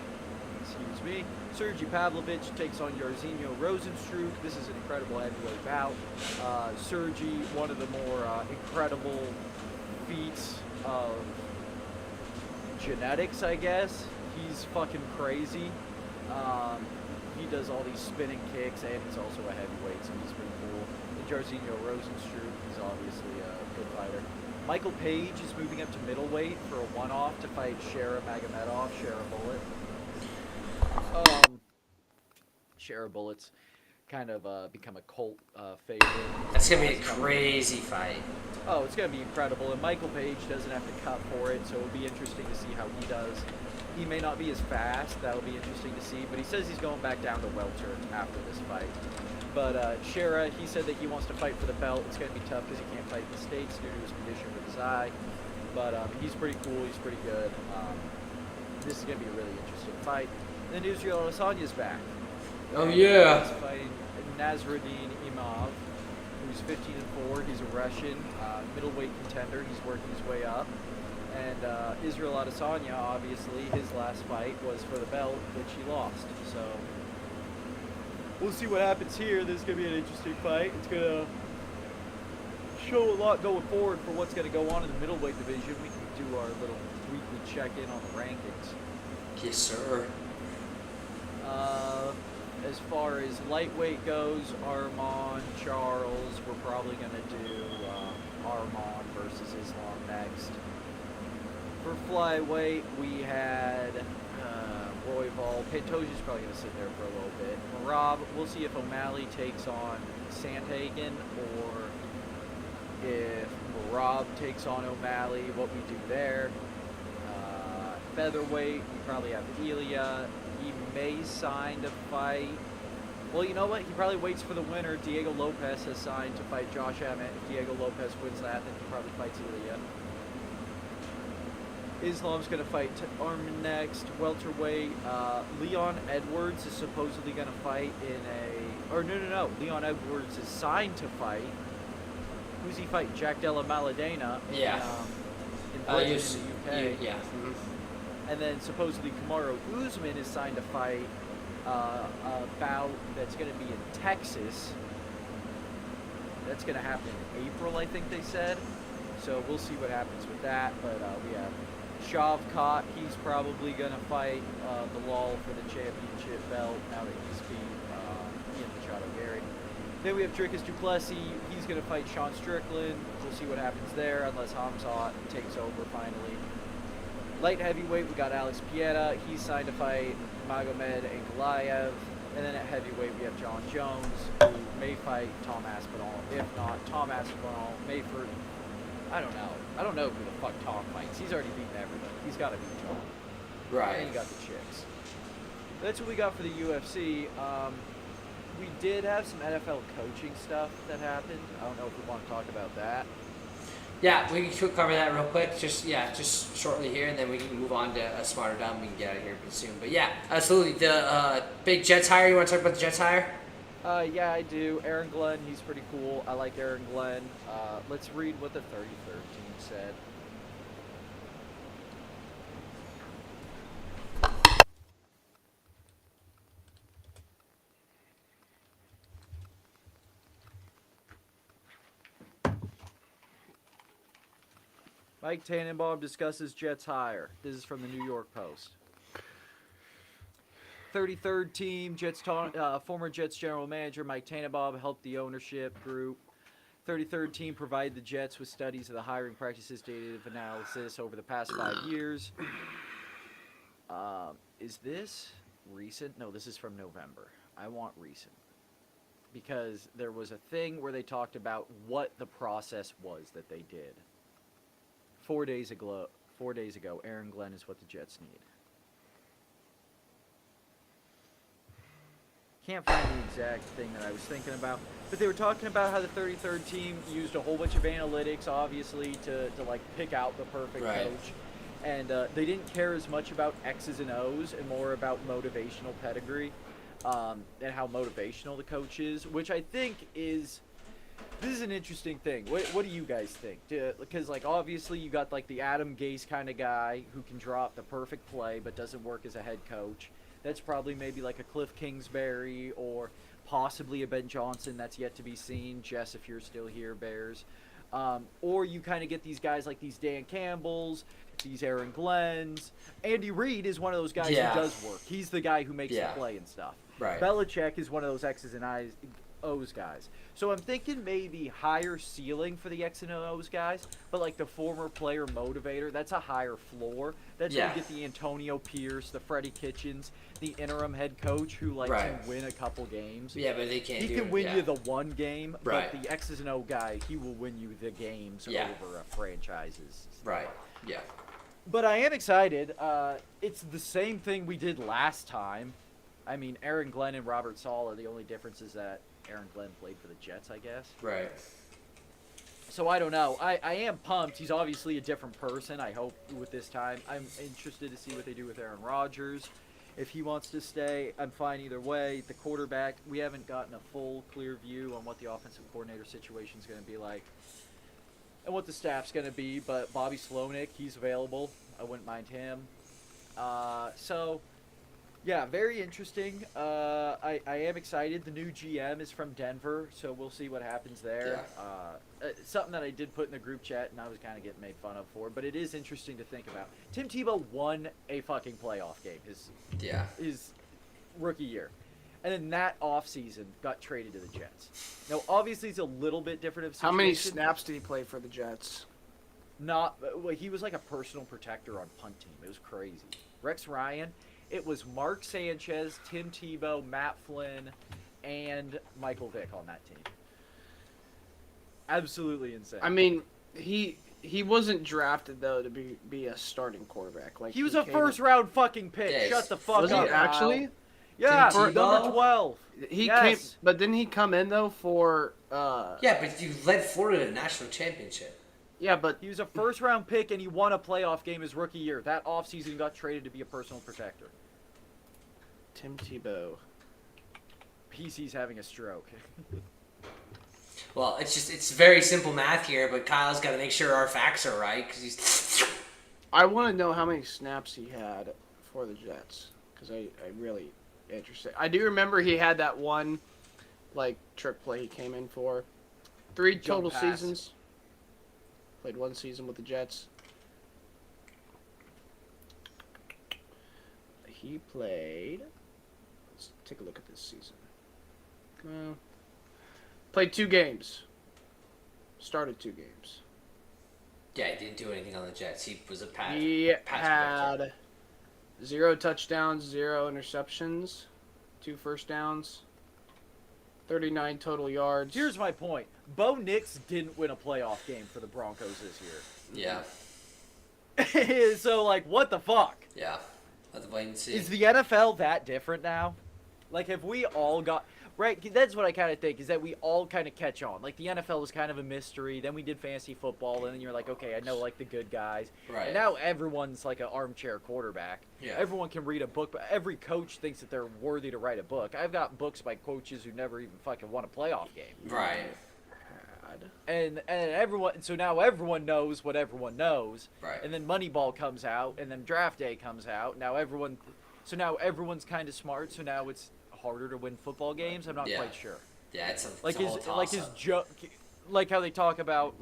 Excuse me. Sergey Pavlovich takes on Jairzinho Rozenstruik. This is an incredible heavyweight bout. Sergey, one of the more incredible feats of genetics, I guess. He's fucking crazy. He does all these spinning kicks, and he's also a heavyweight, so he's pretty cool. And Jairzinho Rozenstruik, he's obviously a good fighter. Michael Page is moving up to middleweight for a one-off to fight Shara Magomedov, Shara Bullet. Shara Bullet's kind of become a cult favorite. That's going to be a crazy fight. Oh, it's going to be incredible, and Michael Page doesn't have to cut for it, so it'll be interesting to see how he does. He may not be as fast, that'll be interesting to see, but he says he's going back down to welter after this fight. But Shara, he said that he wants to fight for the belt. It's going to be tough because he can't fight in the States due to his condition with his eye. But he's pretty cool, he's pretty good. This is going to be a really interesting fight. And then Israel Adesanya's back. Oh, yeah. He's fighting Nasruddin Imavov, who's 15-4. He's a Russian middleweight contender. He's working his way up. And Israel Adesanya, obviously, his last fight was for the belt, which he lost. So we'll see what happens here. This is going to be an interesting fight. It's going to show a lot going forward for what's going to go on in the middleweight division. We can do our little weekly check-in on the rankings. Yes, sir. As far as lightweight goes, Armand, Charles, we're probably going to do Armand versus Islam next. For flyweight, we had Royval. Pantoja's probably going to sit there for a little bit. Marab, we'll see if O'Malley takes on Sandhagen or if Marab takes on O'Malley, what we do there. Featherweight, we probably have Ilya. He may sign to fight. Well, you know what? He probably waits for the winner. Diego Lopez has signed to fight Josh Emmett. If Diego Lopez wins that, then he probably fights Ilya. Islam's going to fight Armin next. Welterweight. Leon Edwards is supposedly going to fight in a... Or no. Leon Edwards is signed to fight. Who's he fighting? Jack Della Maladena. Yeah. In Britain, in the UK. Yeah. Mm-hmm. And then supposedly Kamaru Usman is signed to fight a bout that's going to be in Texas. That's going to happen in April, I think they said. So we'll see what happens with that. But we have Shavkat. He's probably going to fight Bilal for the championship belt now that he's beat Ian Machado Gary. Then we have Dricus du Plessis. He's going to fight Sean Strickland. We'll see what happens there unless Hamzat takes over finally. Light heavyweight, we got Alex Pieta. He's signed to fight Magomed Ankalaev. And then at heavyweight, we have John Jones, who may fight Tom Aspinall. If not, Tom Aspinall may for... I don't know. I don't know who the fuck Tom fights. He's already beaten everybody. He's got to beat Tom. Right. And he got the chicks. That's what we got for the UFC. We did have some NFL coaching stuff that happened. I don't know if we want to talk about that. Yeah, we can cover that real quick, just shortly here, and then we can move on to a Smarter Dumb. We can get out of here pretty soon. But yeah, absolutely. The big Jets hire. You want to talk about the Jets hire? Yeah, I do. Aaron Glenn, he's pretty cool. I like Aaron Glenn. Let's read what the 33rd team said. Mike Tannenbaum discusses Jets hire. This is from the New York Post. 33rd team, former Jets general manager Mike Tannenbaum helped the ownership group. 33rd team provided the Jets with studies of the hiring practices, data analysis over the past 5 years. Is this recent? No, this is from November. I want recent. Because there was a thing where they talked about what the process was that they did. 4 days ago, Aaron Glenn is what the Jets need. Can't find the exact thing that I was thinking about, but they were talking about how the 33rd team used a whole bunch of analytics, obviously, to like pick out the perfect coach, and they didn't care as much about X's and O's and more about motivational pedigree, and how motivational the coach is, which I think is. This is an interesting thing. What do you guys think? Because, like, obviously you got, like, the Adam Gase kind of guy who can drop the perfect play but doesn't work as a head coach. That's probably maybe like a Cliff Kingsbury or possibly a Ben Johnson. That's yet to be seen. Jess, if you're still here, Bears. Or you kind of get these guys like these Dan Campbells, these Aaron Glenns. Andy Reid is one of those guys who does work. He's the guy who makes the play and stuff. Right. Belichick is one of those X's and O's guys. So I'm thinking maybe higher ceiling for the X and O's guys, but like the former player motivator, that's a higher floor. That's where you get the Antonio Pierce, the Freddie Kitchens, the interim head coach who can win a couple games. Yeah, but they can't. He can win you the one game, right. But the X's and O guy, he will win you the games over franchises. Right. Yeah. But I am excited. It's the same thing we did last time. I mean, Aaron Glenn and Robert Sala are the only differences that Aaron Glenn played for the Jets, I guess. Right. So I don't know. I am pumped. He's obviously a different person, I hope, with this time. I'm interested to see what they do with Aaron Rodgers. If he wants to stay, I'm fine either way. The quarterback, we haven't gotten a full, clear view on what the offensive coordinator situation is going to be like and what the staff's going to be. But Bobby Slonik, he's available. I wouldn't mind him. Yeah, very interesting. I am excited. The new GM is from Denver, so we'll see what happens there. Yeah. Something that I did put in the group chat, and I was kind of getting made fun of for, but it is interesting to think about. Tim Tebow won a fucking playoff game his rookie year. And then that offseason got traded to the Jets. Now, obviously, it's a little bit different of situation. How many snaps did he play for the Jets? He was like a personal protector on punt team. It was crazy. Rex Ryan... It was Mark Sanchez, Tim Tebow, Matt Flynn, and Michael Vick on that team. Absolutely insane. I mean, he wasn't drafted though to be a starting quarterback. Like he was a first-round fucking pick. Yeah, Shut the fuck up. Was he actually? Yeah, Tim Tebow? number 12. He came, but didn't he come in though for? Yeah, but you led Florida to a national championship. Yeah, but he was a first-round pick and he won a playoff game his rookie year. That offseason got traded to be a personal protector. Tim Tebow. PC's having a stroke. Well, it's very simple math here, but Kyle's got to make sure our facts are right because he's. I want to know how many snaps he had for the Jets because I really interested. I do remember he had that one, trick play he came in for. 3 total seasons. Played 1 season with the Jets. He played. Let's take a look at this season. Played 2 games. Started 2 games. Yeah, he didn't do anything on the Jets. He was a pass. He had 0 touchdowns, 0 interceptions, 2 first downs, 39 total yards. Here's my point. Bo Nix didn't win a playoff game for the Broncos this year. Yeah. So, what the fuck? Yeah. Let's wait and see. Is the NFL that different now? Have we all got... Right, that's what I kind of think, is that we all kind of catch on. The NFL was kind of a mystery. Then we did fantasy football, and then you're like, okay, I know, the good guys. Right. And now everyone's an armchair quarterback. Yeah. Everyone can read a book, but every coach thinks that they're worthy to write a book. I've got books by coaches who never even fucking won a playoff game. Right. And everyone, so now everyone knows what everyone knows. Right. And then Moneyball comes out, and then Draft Day comes out. Now everyone's kind of smart. So now it's harder to win football games. I'm not quite sure. Yeah, it's a whole toss-up. how they talk about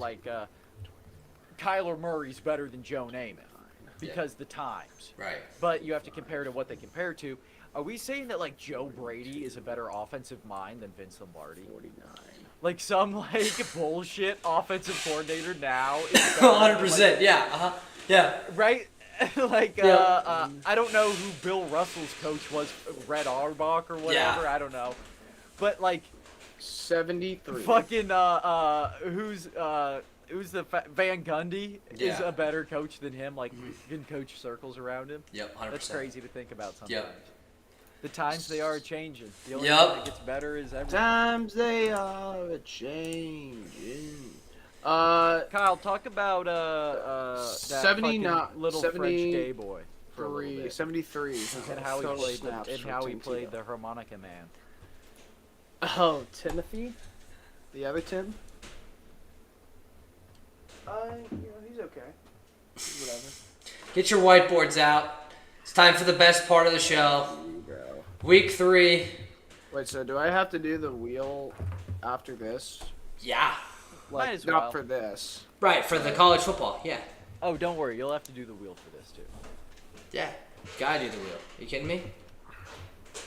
Kyler Murray's better than Joe Namath because the times. Right. But you have to compare to what they compare to. Are we saying that like Joe Brady is a better offensive mind than Vince Lombardi? 49. Like some like bullshit offensive coordinator now. Is better than, 100%. Yeah. Yeah. right? Like Yeah. I don't know who Bill Russell's coach was, Red Auerbach or whatever. Yeah. I don't know, but like 73. fucking who's the Van Gundy is Yeah. a better coach than him. Like can coach circles around him. Yep. 100%. That's crazy to think about sometimes. Yep. The times they are changing. The only Yep. thing that gets better is everything. Times they are changing. Kyle, talk about that 79 fucking little French gay boy for a little bit. 73. And how he Total played snaps and for how he Team played Tito. the harmonica man. Oh, Timothy? The other Tim? He's okay. Whatever. Get your whiteboards out. It's time for the best part of the show. There you go. Week 3. Wait, so do I have to do the wheel after this? Yeah. Like, Might as not well. for this. Right, for the college football. Yeah. Oh, don't worry, you'll have to do the wheel for this too. Yeah. Gotta do the wheel. Are you kidding me?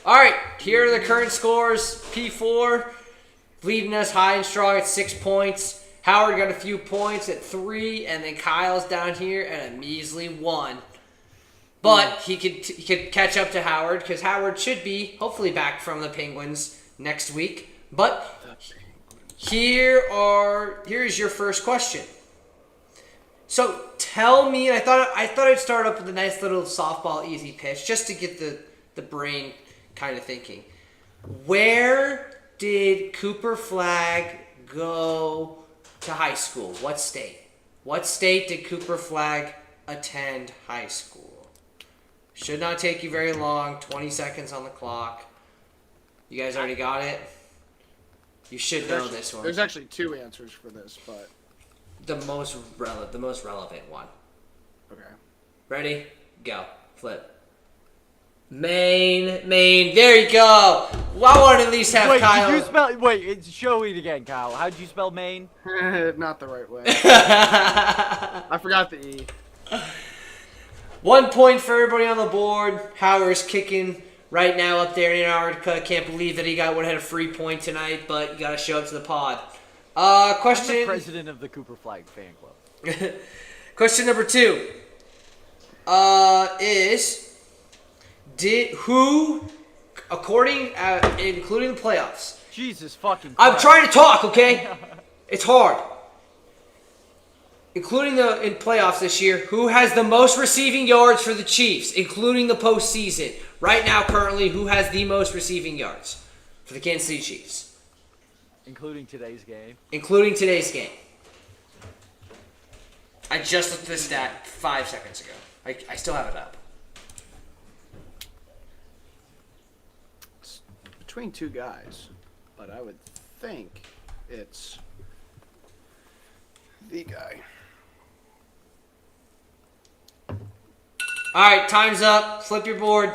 Alright, here are the current scores. P4 leading us high and strong at 6 points. Howard got a few points at 3, and then Kyle's down here at a measly 1. But he could catch up to Howard because Howard should be hopefully back from the Penguins next week. But here is your first question. So tell me, and I thought I'd start up with a nice little softball easy pitch just to get the brain kind of thinking. Where did Cooper Flagg go to high school? What state? What state did Cooper Flagg attend high school? Should not take you very long. 20 seconds on the clock. You guys already got it? You should know this one. There's actually 2 answers for this, but The most relevant one. okay. Ready? Go. Flip. Maine. There you go. Well, I want to at least have Wait, Kyle. did you spell? Wait, show it again, Kyle. How did you spell Maine? Not the right way. I forgot the E. 1 point for everybody on the board. Howard's kicking right now up there in Antarctica. Can't believe that he would have had a free point tonight, but you got to show up to the pod. I'm the Question. president of the Cooper Flagg fan club. Question number 2. According including the playoffs? Jesus fucking I'm Christ. trying to talk, okay? It's hard. Including in playoffs this year, who has the most receiving yards for the Chiefs, including the postseason? Right now, currently, who has the most receiving yards for the Kansas City Chiefs? Including today's game. Including today's game. I just looked at this stat 5 seconds ago. I still have it up. It's between 2 guys, but I would think it's the guy. All right, time's up. Flip your board.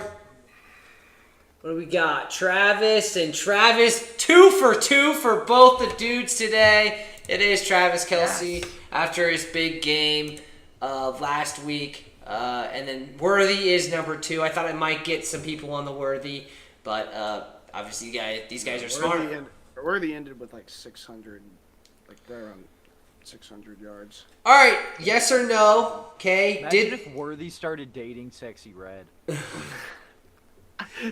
What do we got? Travis 2 for 2 for both the dudes today. It is Travis Kelce after his big game last week. And then Worthy is number 2. I thought I might get some people on the Worthy, but obviously these guys are smart. Worthy ended with like 600, like they're on 600 yards. All right, yes or no? Okay. Imagine if Worthy started dating Sexy Red.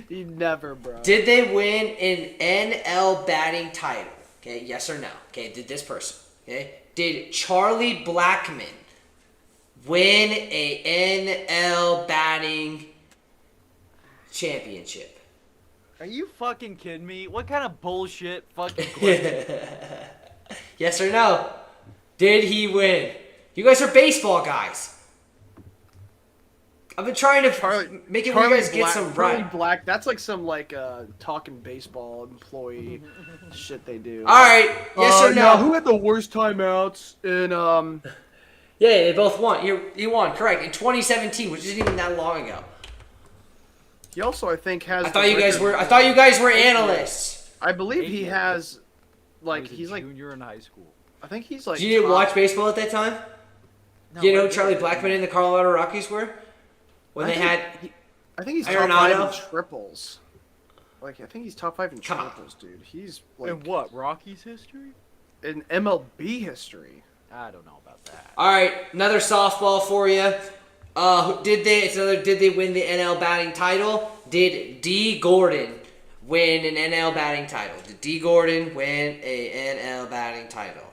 He never, bro. Did they win an NL batting title? Okay, yes or no? Okay, did this person? Okay, did Charlie Blackmon win a NL batting championship? Are you fucking kidding me? What kind of bullshit fucking question? Yes or no? Did he win? You guys are baseball guys. I've been trying to make it where you guys get some Charlie right. Black, that's like some like talking baseball employee shit they do. All right, yes or no? Who had the worst timeouts in Yeah, they both won. You won, correct, in 2017, which isn't even that long ago. He also, I think, has. I thought you guys were analysts. I believe he has, I like, was a he's like, junior in high school. I think he's like. Did you top- watch baseball at that time? No, You know I who Charlie get it. Blackmon and the Colorado Rockies were? When they had... I think he's top Arenado? 5 in triples. Like, I think he's top 5 in Come on. triples, dude. He's like In what, Rockies history? in MLB history. I don't know about that. All right, another softball for you. Did they win the NL batting title? Did D. Gordon win an NL batting title? Did D. Gordon win a NL batting title?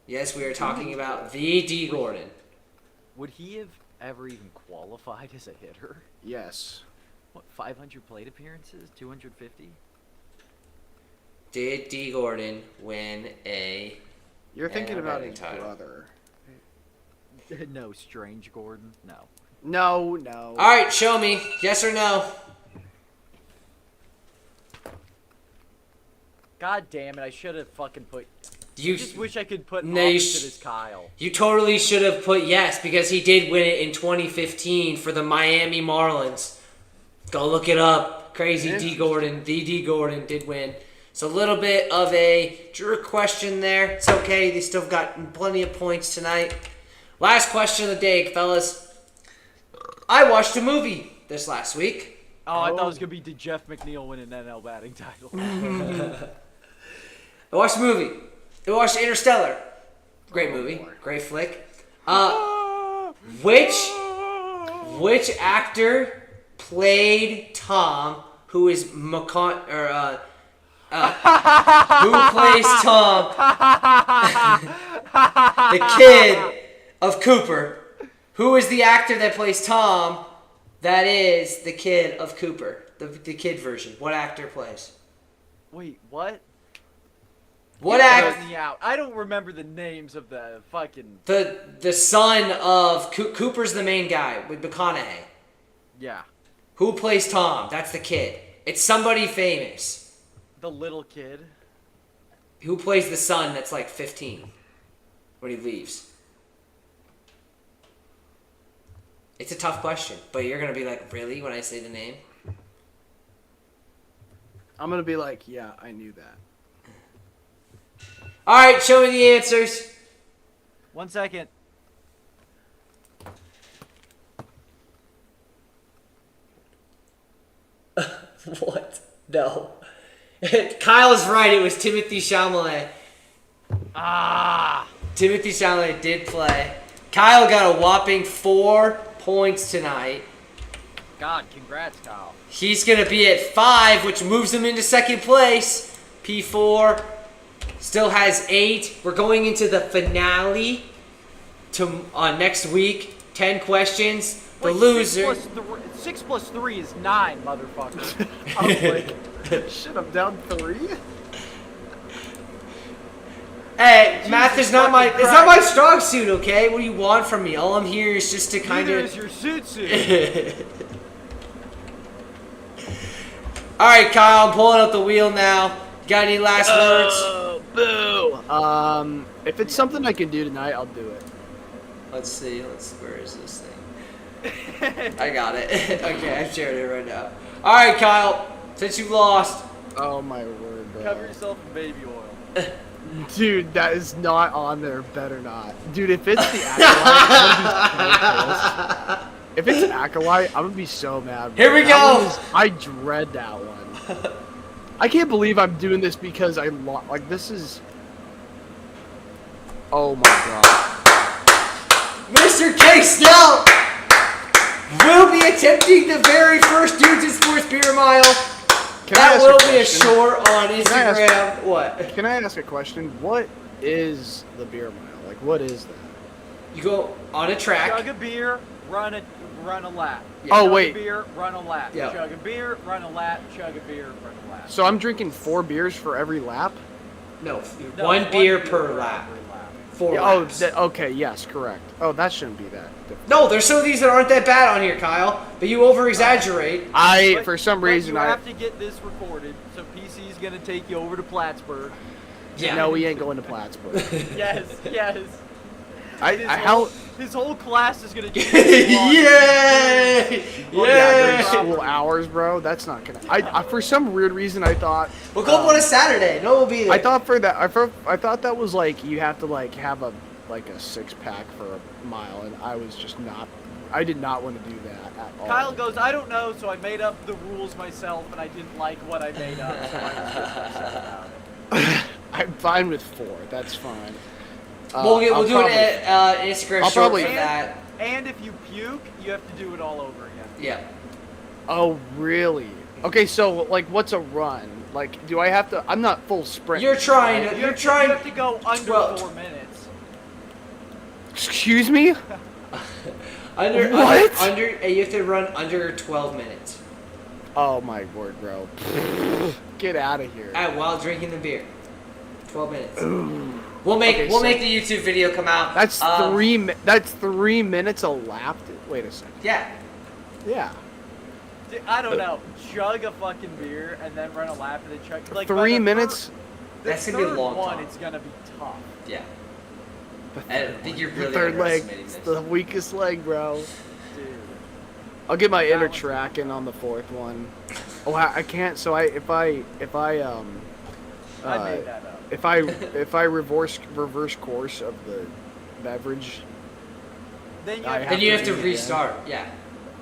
Yes, we are talking about the D. Gordon. Would he have ever even qualified as a hitter? Yes. What, 500 plate appearances? 250? Did D. Gordon win a... You're thinking about batting his title. brother. No, Strange Gordon? No. No. All right, show me. Yes or no? God damn it, I should have fucking put... You I just wish I could put No, you opposite as Kyle. You totally should have put yes, because he did win it in 2015 for the Miami Marlins. Go look it up. Crazy D. Gordon. The D. Gordon did win. So a little bit of a trick question there. It's okay. They still got plenty of points tonight. Last question of the day, fellas. I watched a movie this last week. Oh, I thought it was going to be did Jeff McNeil win an NL batting title? I watched a movie. I watched Interstellar. Great movie. Great flick. Which actor played Tom, who is who plays Tom, the kid of Cooper? Who is the actor that plays Tom that is the kid of Cooper? The kid version. What actor plays? Wait, what? What Help actor? me out. I don't remember the names of the fucking... The son of Cooper's the main guy with McConaughey. Yeah. Who plays Tom? That's the kid. It's somebody famous. The little kid. Who plays the son that's like 15 when he leaves? It's a tough question, but you're going to be like, really, when I say the name? I'm gonna be like, yeah, I knew that. All right, show me the answers. 1 second. What? No. Kyle's right. It was Timothy Chalamet. Ah! Timothy Chalamet did play. Kyle got a whopping 4 points tonight. God, congrats, Kyle. He's going to be at 5, which moves him into second place. P4 still has 8. We're going into the finale next week. 10 questions. The Wait, loser. 6 plus 3 is 9, motherfucker. I was like, shit, I'm down 3? Hey, math is not my fucking it's not my strong suit, okay? What do you want from me? All I'm here is just to kind Neither of is your suit. All right, Kyle, I'm pulling up the wheel now. Got any last words? Boo. If it's something I can do tonight, I'll do it. Let's see. Where is this thing? I got it. Okay, I've shared it right now. All right, Kyle. Since you lost, Oh my word, bro. Cover yourself in baby oil. Dude, that is not on there. Better not. Dude, if it's the Acolyte, I'm gonna be so pissed. If it's Acolyte, I'm gonna be so mad. Here we That go. one is- I dread that one. I can't believe I'm doing this because I like this is. Oh my god. Mr. K. Snell will be attempting the very first Dudes in Sports Beer Mile. Can I That ask will a be a question? short on I ask- Instagram. What? Can I ask a question? What is the beer mile? Like, what is that? You go on a track. Chug a beer, run a lap. Yeah. Oh, Chug wait. a beer, run a lap. Yeah. Chug a beer, run a lap. Chug a beer, run a lap. So I'm drinking 4 beers for every lap? No, No, one beer per lap. every lap. 4 Yeah, laps. okay, yes, correct. Oh, that shouldn't be that difficult. No, there's some of these that aren't that bad on here, Kyle. But you over-exaggerate. But- For some but reason, you I have to get this recorded, so PC's gonna take you over to Plattsburgh. Yeah. no, we ain't going to Plattsburgh. Yes, yes. His whole class is gonna. Yay! During Yay! school hours, bro. That's not gonna. I for some weird reason I thought. We'll go up on a Saturday. No, we'll be there. I thought for that. I thought that was like you have to like have a like a 6-pack for a mile, and I was just not. I did not want to do that at all. Kyle goes, I don't know, so I made up the rules myself, and I didn't like what I made up, so I was just upset about it. I'm fine with 4. That's fine. We'll do probably, an Instagram I'll short probably- for that. And if you puke, you have to do it all over again. Yeah. Oh, really? Okay, so like, what's a run? Like, do I have to? I'm not full sprint. You're trying to. You You're have trying. to go under 12. 4 minutes. Excuse me? Under. What? Under. You have to run under 12 minutes. Oh my word, bro! Get out of here. While drinking the beer. 12 minutes. We'll make Okay, we'll so- make the YouTube video come out. That's 3 minutes a lap. Wait a second. Yeah. Yeah. Dude, I don't know. Chug a fucking beer and then run a lap and then chug. Like, by 3 the minutes. That's The gonna be a third long one, time. it's gonna be tough. Yeah. The I third think one. you're The really third leg. underestimating It's this. the weakest leg, bro. Dude. I'll get my That inner one's- track in on the 4th one. Oh, I can't. So if I I made that up. if I reverse course of the beverage, Then you I have, have Then you to have to do it again. restart. Yeah.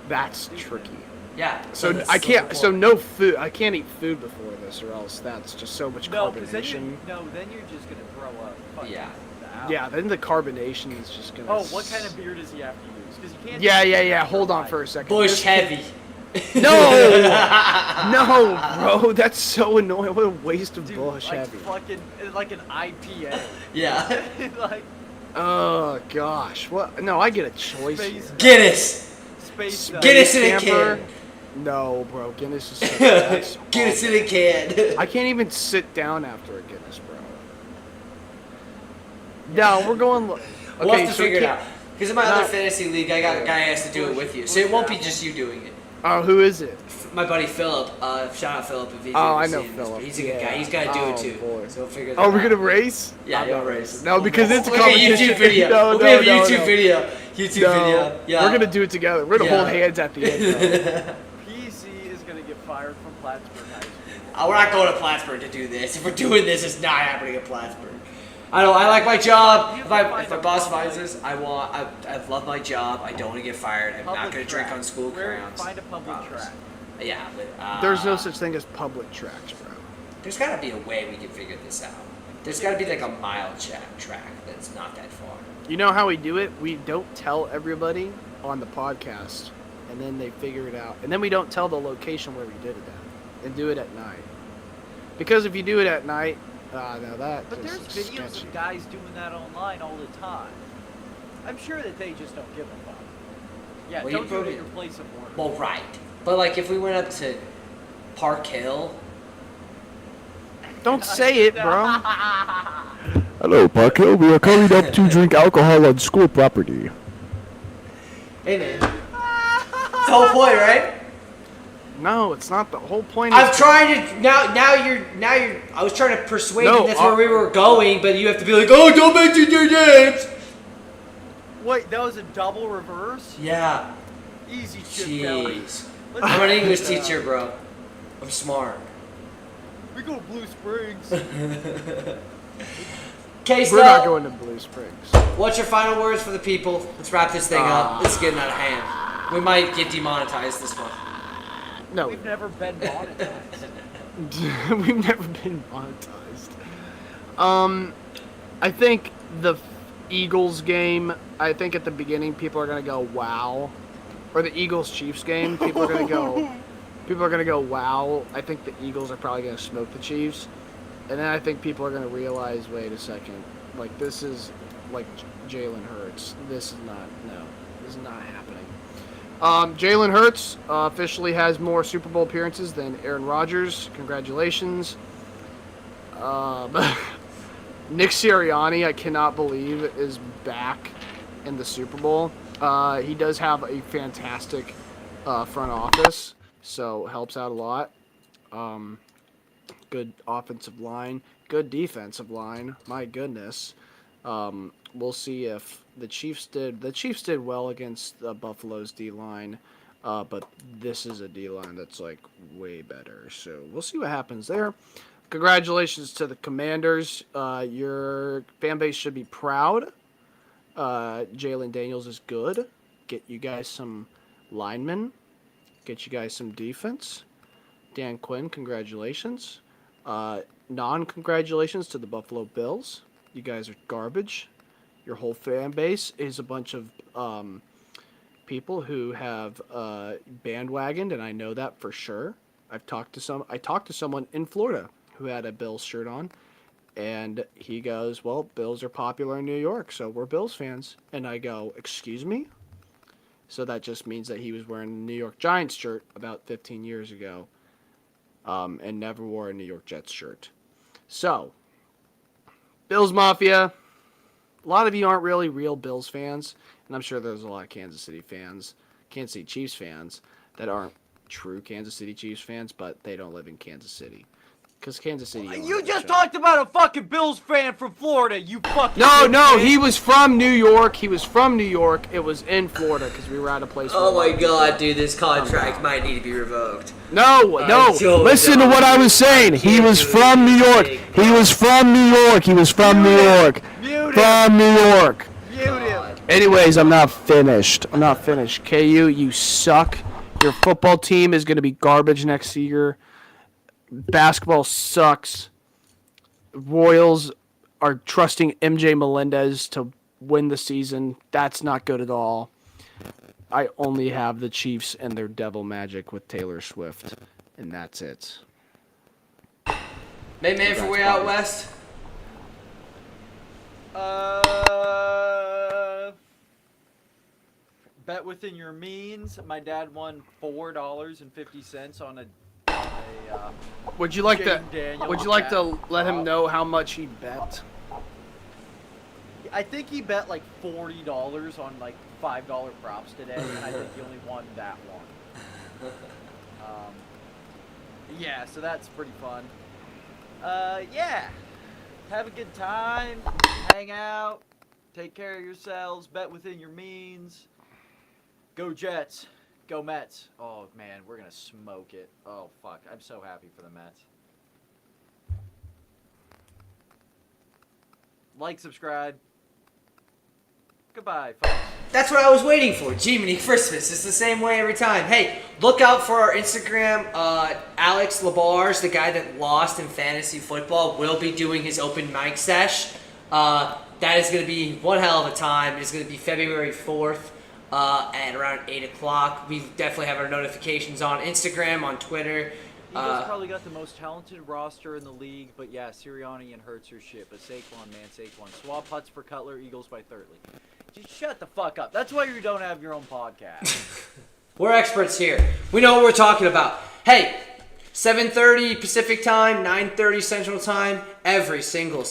that's tricky. Yeah. So that's I the can't. point. So no food. I can't eat food before this, or else that's just so much no, because then carbonation. then you're just gonna throw up. Fucking Yeah. out. Yeah, then the carbonation is just gonna. Oh, what kind of beer does he have to use? Because you can't. Yeah. Hold on for a second. Bush This- heavy. No, no, bro. That's so annoying. What a waste of Dude, Bush like heavy. fucking like an IPA. Yeah. Like Oh gosh. What? No, I get a choice. Space- Here. Guinness. space. Guinness in a Camper? can. No, bro. Guinness is such that's Guinness in awful. a can. I can't even sit down after a Guinness, bro. No, we're going. We'll have to so figure it can't- out. Because in my No. other fantasy league, I got a guy who has to do it with you. So it won't be just you doing it. Oh, who is it? My buddy Philip, shout out Philip if he's Oh, I ever know seen this, Philip. but he's a good Yeah. guy. He's got to do Oh, it too. boy. So we'll figure that Oh, out. we're gonna race? Yeah, I'm you'll not race. racing. No, because it's a We'll make competition. YouTube video. No, we'll no, make a no, YouTube no. video. YouTube No. video. Yeah. We're gonna do it together. We're gonna Yeah. hold hands at the end. Bro. PC is gonna get fired from Plattsburgh High School. We're not going to Plattsburgh to do this. If we're doing this, it's not happening at Plattsburgh. I don't. I like my job. You If have to my find a boss public- finds this, I love my job. I don't want to get fired. I'm not Public going to drink track. on school Where- grounds. Find a public Promise. track. Yeah, but There's no such thing as public tracks, bro. There's got to be a way we can figure this out. There's got to be like a mile track that's not that far. You know how we do it? We don't tell everybody on the podcast, and then they figure it out. And then we don't tell the location where we did it at, and do it at night. Because if you do it at night, no, that But there's just is videos sketchy. of guys doing that online all the time. I'm sure that they just don't give a fuck. Yeah, Well, you don't do it probably- at your place of work. Well, right. But like if we went up to Park Hill, Don't say it, bro. Hello, Park Hill. We are coming up to drink alcohol on school property. hey man, it's the whole point, right? No, it's not the whole point. I'm is trying to now you're I was trying to persuade No, you that's where we were going, but you have to be like, oh, don't mention their names. Wait, that was a double reverse? Yeah. Easy shit, Kelly. Jeez. Let's I'm an figure English this out. teacher, bro. I'm smart. We go to Blue Springs. Okay, we're not so going to Blue Springs. what's your final words for the people? Let's wrap this thing up. It's getting out of hand. We might get demonetized this one. No, We've never been monetized. we've never been monetized. I think the Eagles game. I think at the beginning people are gonna go wow, or the Eagles Chiefs game. People are gonna go. People are gonna go wow. I think the Eagles are probably gonna smoke the Chiefs, and then I think people are gonna realize, wait a second, like this is like Jalen Hurts. This is not this is not happening. Jalen Hurts officially has more Super Bowl appearances than Aaron Rodgers. Congratulations. Nick Sirianni, I cannot believe, is back in the Super Bowl. He does have a fantastic front office, so helps out a lot. Good offensive line, good defensive line. My goodness. We'll see if the Chiefs did well against Buffalo's D line, but this is a D line that's like way better. So we'll see what happens there. Congratulations to the Commanders. Your fan base should be proud. Jalen Daniels is good. Get you guys some linemen. Get you guys some defense. Dan Quinn, congratulations. Non-congratulations to the Buffalo Bills. You guys are garbage. Your whole fan base is a bunch of people who have bandwagoned, and I know that for sure. I talked to someone in Florida who had a Bills shirt on, and he goes, "Well, Bills are popular in New York, so we're Bills fans." And I go, "Excuse me?" So that just means that he was wearing a New York Giants shirt about 15 years ago, and never wore a New York Jets shirt. So, Bills Mafia, a lot of you aren't really real Bills fans, and I'm sure there's a lot of Kansas City Chiefs fans that aren't true Kansas City Chiefs fans, but they don't live in Kansas City. Because Kansas City... You just talked about a fucking Bills fan from Florida, you fucking... No, he was from New York. It was in Florida because we were at a place... Oh my god, dude, this contract might need to be revoked. No. Listen to what I was saying. He was from New York. He was from New York. Mute From New York. Mute him. Anyways, I'm not finished. KU, you suck. Your football team is going to be garbage next year. Basketball sucks. Royals are trusting MJ Melendez to win the season. That's not good at all. I only have the Chiefs and their devil magic with Taylor Swift, and that's it. Main man for way out west. Bet within your means. My dad won $4.50 on a Would you like to? Jaden Daniels Would you like to bet. let him know how much he bet? I think he bet like $40 on like $5 props today, and I think he only won that one. Yeah, so that's pretty fun. Yeah, have a good time, hang out, take care of yourselves, bet within your means. Go Jets, go Mets. Oh man, we're gonna smoke it. Oh fuck, I'm so happy for the Mets. Like, subscribe. Goodbye, folks. That's what I was waiting for. Jiminy Christmas. It's the same way every time. Hey, look out for our Instagram. Alex Labarge, the guy that lost in fantasy football, will be doing his open mic sesh. That is going to be one hell of a time. It's going to be February 4th at around 8 o'clock. We definitely have our notifications on Instagram, on Twitter. Eagles probably got the most talented roster in the league, but yeah, Sirianni and Hurts are shit. But Saquon, man, Saquon. Swap putts for Cutler, Eagles by Thirdly. Just shut the fuck up. That's why you don't have your own podcast. We're experts here. We know what we're talking about. Hey, 7:30 Pacific time, 9:30 Central time, every single